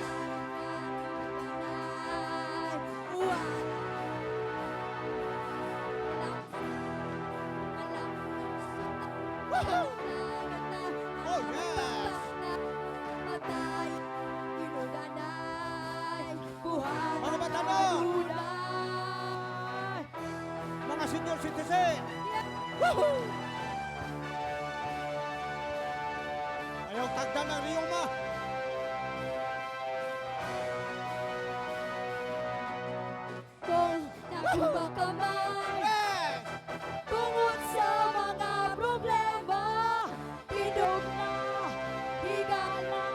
S1: Oh, yes! Mga batanon, mga senior citizen, ayaw tagdan ng riyong ma.
S3: Kung nakuha ka man
S1: Yes!
S3: tungod sa mga problema, idog na, higa na,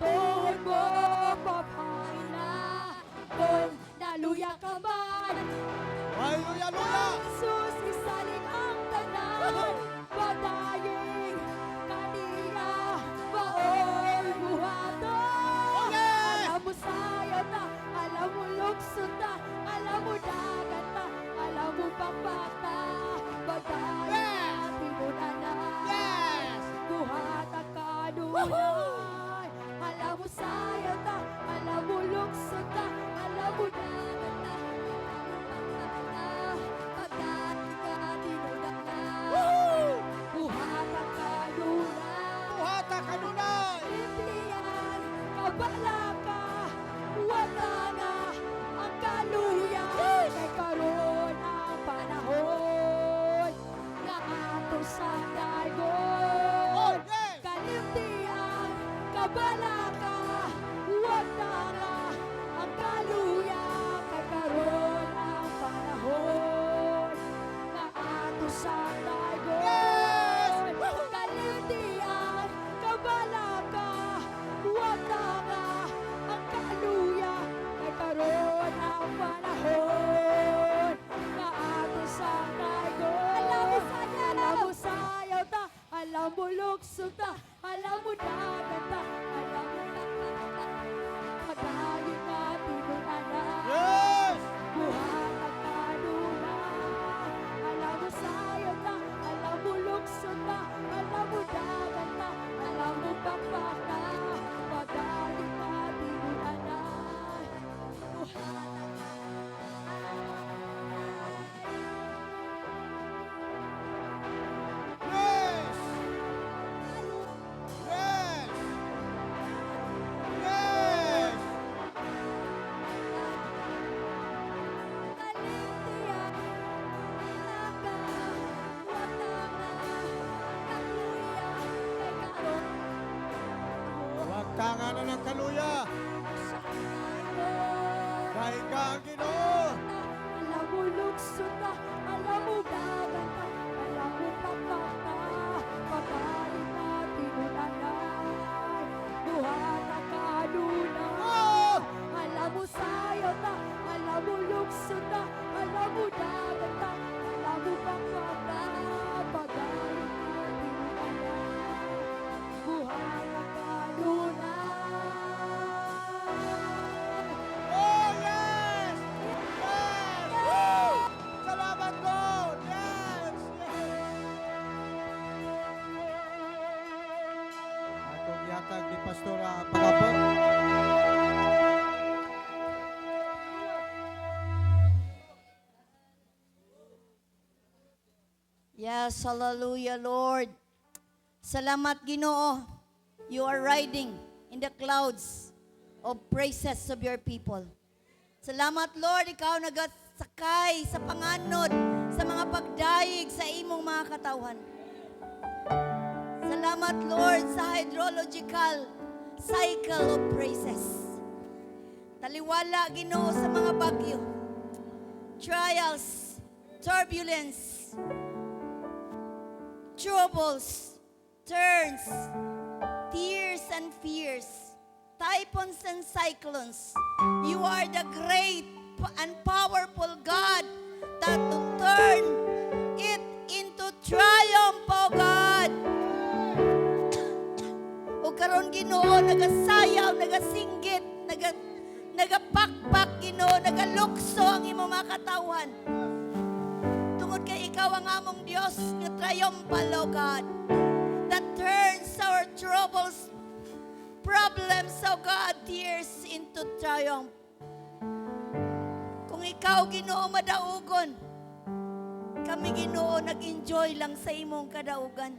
S3: tuhod mo, papain na. Kung naluya ka man,
S1: Hallelujah!
S3: Jesus, isalig ang tanan, padayin, kanina, baoy, buhaton.
S1: Yes!
S3: Alam mo sayang na, alam mo luksod na, alam mo dagat na, alam mo pampata, padayin, pinuna na.
S1: Yes!
S3: Buhat ang kanunay, alam mo sayang na, alam mo luksod na, alam mo dagat na, padayin ka, pinuna na. Buhat ang kanunay,
S1: Buhata kanunay!
S3: Impliyan, kabalaka, wala nga ang kaluya kay karon ang panahon nga ato sa
S1: Oh,
S3: dagon.
S1: yes!
S3: Kalimtian, kabalaka, wala nga ang kaluya kay karon ang panahon nga ato sa dagon.
S1: Yes!
S3: Kalimtian, kabalaka, wala nga ang kaluya kay karon ang panahon nga ato sa dagon. Alam mo sayaw ta, alam mo luksod ta, alam mo dagat ta, alam mo padayon na tinunanan.
S1: Yes!
S3: Buhat ang kanunay, alam mo sayaw na, alam mo luksod na, alam mo dagat na, alam mo pakpak na, padayon na tinunanan. Buhat ang
S1: Yes! Yes! Yes!
S3: kalimtian, ilaka, wala nga, kaluya, kay karon
S1: Huwag tanga na ng kaluya!
S3: sa dagon.
S1: Dahil ka ang Ginoo!
S3: Alam mo luksod na, alam mo dagat na, alam mo pakpak na, pagkain na tinunanay, buhat ang kanunay.
S1: Oh!
S3: Alam mo sayaw na, alam mo luksod na, alam mo dagat na, alam mo pakpak na, pagkain na tinunanay, buhat ang kanunay.
S1: Oh, yes! Yes!
S3: Woo!
S1: Salamat, Lord! Yes! Yes! Atong yatag ni Pastora Pagapag.
S4: Yes, hallelujah, Lord. Salamat, Ginoo. You are riding in the clouds of praises of your people. Salamat, Lord, ikaw nagasakay sa panganod, sa mga pagdaig sa imong mga katawan. Salamat, Lord, sa hydrological cycle of praises. Taliwala, Ginoo, sa mga bagyo, trials, turbulence, troubles, turns, tears and fears, typhoons and cyclones. You are the great and powerful God that to turn it into triumph, O God. O karon Ginoo, nagasayaw, nagasinggit, nagapakpak, Ginoo, nagalukso ang imong mga katawan. Tungod kay ikaw ang among Dios nga triumphal, O God, that turns our troubles, problems, O God, tears into triumph. Kung ikaw, Ginoo, madaugon, kami, Ginoo, nag-enjoy lang sa imong kadaugan.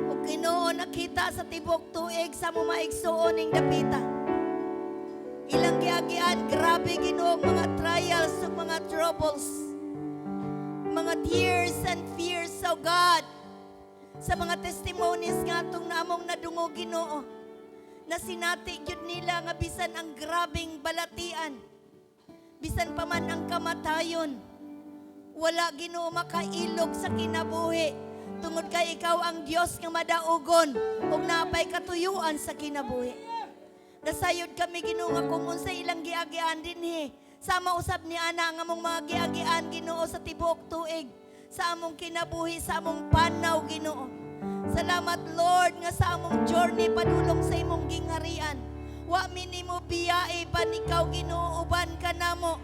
S4: O Ginoo, nakita sa tibok tuig sa mo maigsuon ning dapita. Ilang giagian, grabe, Ginoo, mga trials, mga troubles, mga tears and fears, O God, sa mga testimonies nga itong namong nadungo, Ginoo, na sinati yun nila nga bisan ang grabing balatian, bisan pa man ang kamatayon, wala, Ginoo, makailog sa kinabuhi, tungod kay ikaw ang Dios nga madaugon ug napay katuyuan sa kinabuhi. Nasayod kami, Ginoo, nga kung unsa ilang giagian dinhi, sama usab ni ana nga among mga giagian, Ginoo, sa tibuok tuig, sa among kinabuhi, sa among panaw, Ginoo. Salamat, Lord, nga sa among journey padulong sa imong gingharian. Wa minimo biyae pan ikaw, Ginoo, uban ka namo.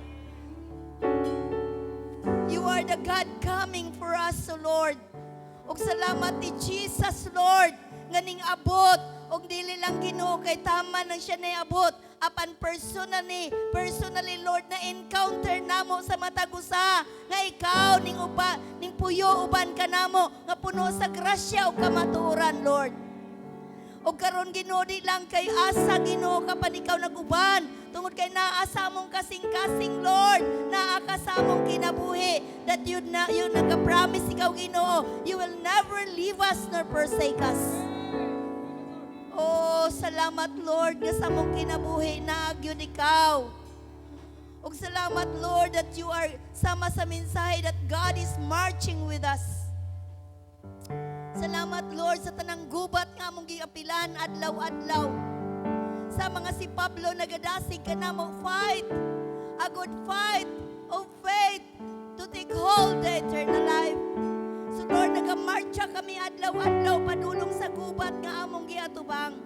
S4: You are the God coming for us, O Lord. Og salamat ni Jesus, Lord, nga ning abot og dili lang, Ginoo, kay tama nang siya na abot apan personally, Lord, na encounter namo sa matag usa nga ikaw ning puyo uban ka namo nga puno sa grasya ug kamatuoran, Lord. O karon, Ginoo, di lang kay asa, Ginoo, kapan ikaw naguban tungod kay naasa mong kasing-kasing, Lord, naa ka sa mong kinabuhi that you nag-promise ikaw, Ginoo, you will never leave us nor forsake us. Oh, salamat, Lord, nga sa mong kinabuhi naagyon ikaw. Ug salamat, Lord, that you are sama sa mensahe that God is marching with us. Salamat, Lord, sa tanang gubat nga mong giapilan adlaw-adlaw. Sa mga si Pablo nagadasig ka na mo, fight a good fight of faith to take hold the eternal life. So Lord, nagamarcha kami adlaw-adlaw padulong sa gubat nga among giatubang.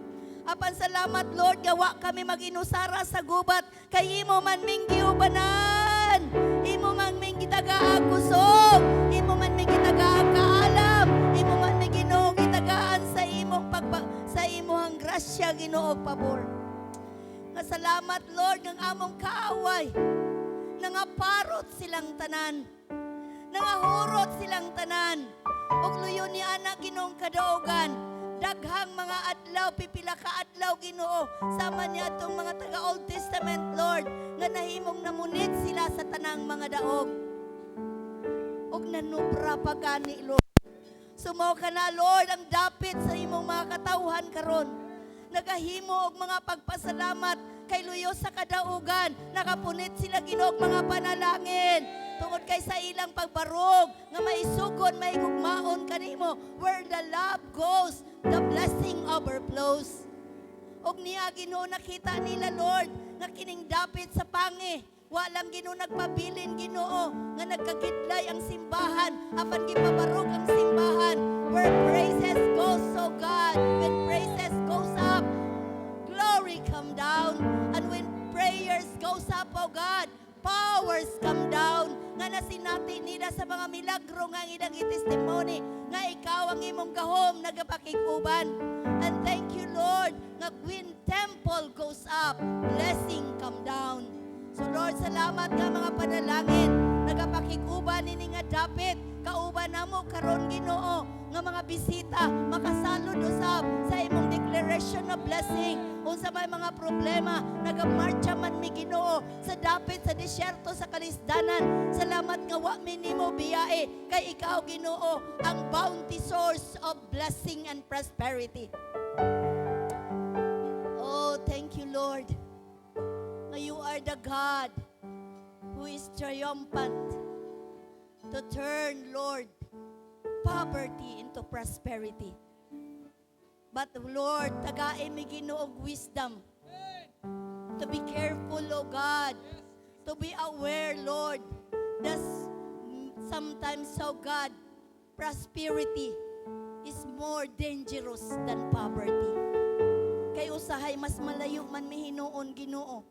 S4: Apan salamat, Lord, gawa kami maginusara sa gubat kay imo man ming giubanan, imo man ming gitagaagusog, imo man ming gitagaakaalam, imo man ming Ginoo gitagaan sa imong sa imong grasya, Ginoo, pabor. Nga salamat, Lord, ng among kaaway, nangaparot silang tanan, nangahurot silang tanan, ug luyon ni anak Ginoong kadaugan, daghang mga adlaw, pipila ka adlaw, Ginoo, sama niya itong mga taga-Old Testament, Lord, nga nahimong namunit sila sa tanang mga daog. Ug nanubra pa gani, Lord. Sumaw ka na, Lord, ang dapit sa imong mga katawhan karon. Nagahimo og mga pagpasalamat kay luyo sa kadaugan, nakapunit sila, Ginoo, og mga panalangin. Tungod kay sa ilang pagbarog, nga maisugon, maigugmaon kanimo, where the love goes, the blessing overflows. Og niya, Ginoo, nakita nila, Lord, nga kining dapit sa pangi, walang, Ginoo, nagpabilin, Ginoo, nga nagkagidlay ang simbahan, apan gipabarog ang simbahan, where praises goes, oh God, when praises goes up, glory come down, and when prayers goes up, oh God, powers come down. Nga nasinati nila sa mga milagro nga ilang testimony nga ikaw ang imong gahom nagapakiguban. And thank you, Lord, nga when temple goes up, blessing come down. So Lord, salamat nga mga panalangin nagapakiguban nini nga dapit kauban namo karon, Ginoo, nga mga bisita makasalud usab sa imong declaration of blessing. Unsa may mga problema nagamarcha man mi, Ginoo, sa dapit sa disyerto sa kalisdanan. Salamat nga wa minimo biyae kay ikaw, Ginoo, ang bounty source of blessing and prosperity. Oh, thank you, Lord. Now you are the God who is triumphant to turn, Lord, poverty into prosperity. But Lord, tagain mi Ginoo og wisdom to be careful, O God, to be aware, Lord, that sometimes, O God, prosperity is more dangerous than poverty. Kay usahay mas malayo man mi hinuon Ginoo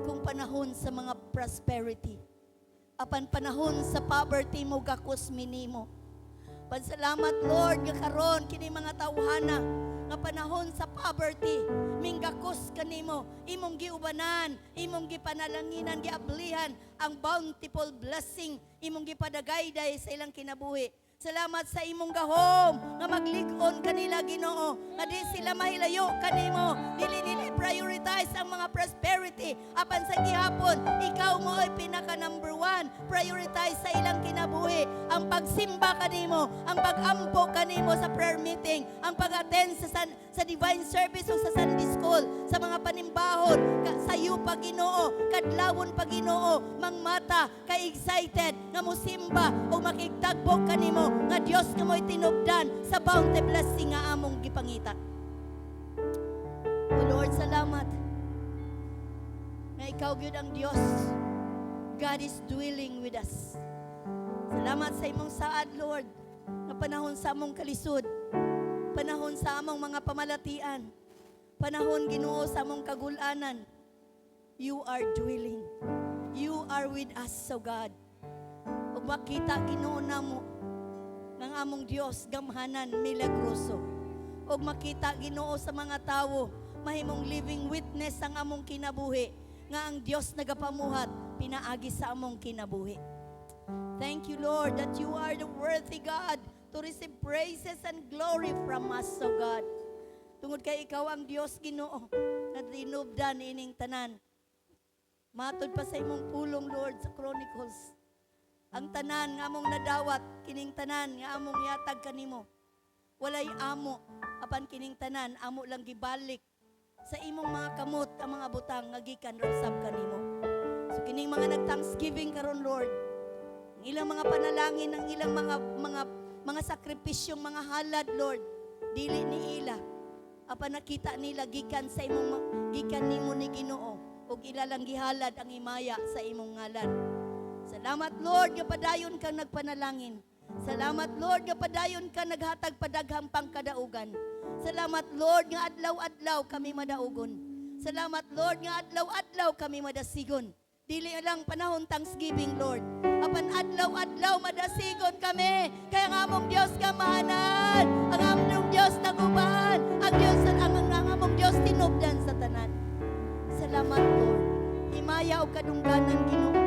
S4: kung panahon sa mga prosperity. Apan panahon sa poverty mo gakos minimo. Pansalamat Lord nga karon kini mga tawhana nga panahon sa poverty minggakos kanimo imong giubanan, imong gipanalanginan, giablihan ang bountiful blessing imong gipadagayday sa ilang kinabuhi. Salamat sa imong gahom nga maglig-on kanila Ginoo nga di sila mahilayo kanimo, dili prioritize ang mga prosperity apan sa gihapon ikaw mo ay pinaka number 1 prioritize sa ilang kinabuhi ang pagsimba kanimo, ang pagampo kanimo sa prayer meeting, ang pag-attend sa divine service o sa Sunday school, sa mga panimbahon sa iyo pa Ginoo, kadlawon pa Ginoo, mangmata kay excited nga mosimba o makigtagbo kanimo nga Dios nga mo'y tinubdan sa bounty blessing nga among gipangita. O Lord, salamat na ikaw gyud ang Dios. God is dwelling with us. Salamat sa imong saad, Lord, na panahon sa among kalisod, panahon sa among mga pamalatian, panahon Ginoo sa among kagulanan. You are dwelling. You are with us, so God. Ug makita Ginoo namo ng among Dios gamhanan milagroso. Og makita Ginoo sa mga tawo mahimong living witness ang among kinabuhi nga ang Dios nagapamuhat pinaagi sa among kinabuhi. Thank you Lord that you are the worthy God to receive praises and glory from us, so God. Tungod kay ikaw ang Dios Ginoo na tinubdan ining tanan. Matod pa sa imong pulong Lord sa Chronicles. Ang tanan nga among nadawat, kining tanan nga among yatag kanimo. Walay amo, apan kining tanan, amo lang gibalik sa imong mga kamot, ang mga butang nga gikan rasab kanimo. So kining mga nag-thanksgiving karon Lord, ang ilang mga panalangin, ang ilang mga sakripisyong mga halad Lord, dili ni ila. Apan nakita nila gikan sa imong gikan nimo ni Ginoo ug ilalang gihalad ang imaya sa imong ngalan. Salamat Lord nga padayon kang nagpanalangin. Salamat Lord nga padayon ka naghatag padaghang pangkadaugan. Salamat Lord nga adlaw-adlaw kami madaugon. Salamat Lord nga adlaw-adlaw kami madasigon. Dili lang panahon Thanksgiving Lord. Apan adlaw-adlaw madasigon kami. Kaya ang among Dios kamahanan, ang among Dios naguban, ang among Dios tinubdan sa tanan. Salamat Lord. Himaya o kadungganan Ginoo.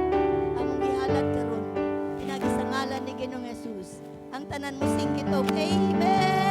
S4: Among gihalad karon. Pinagi sa ngalan ni Ginoong Jesus. Ang tanan mo singkit og amen.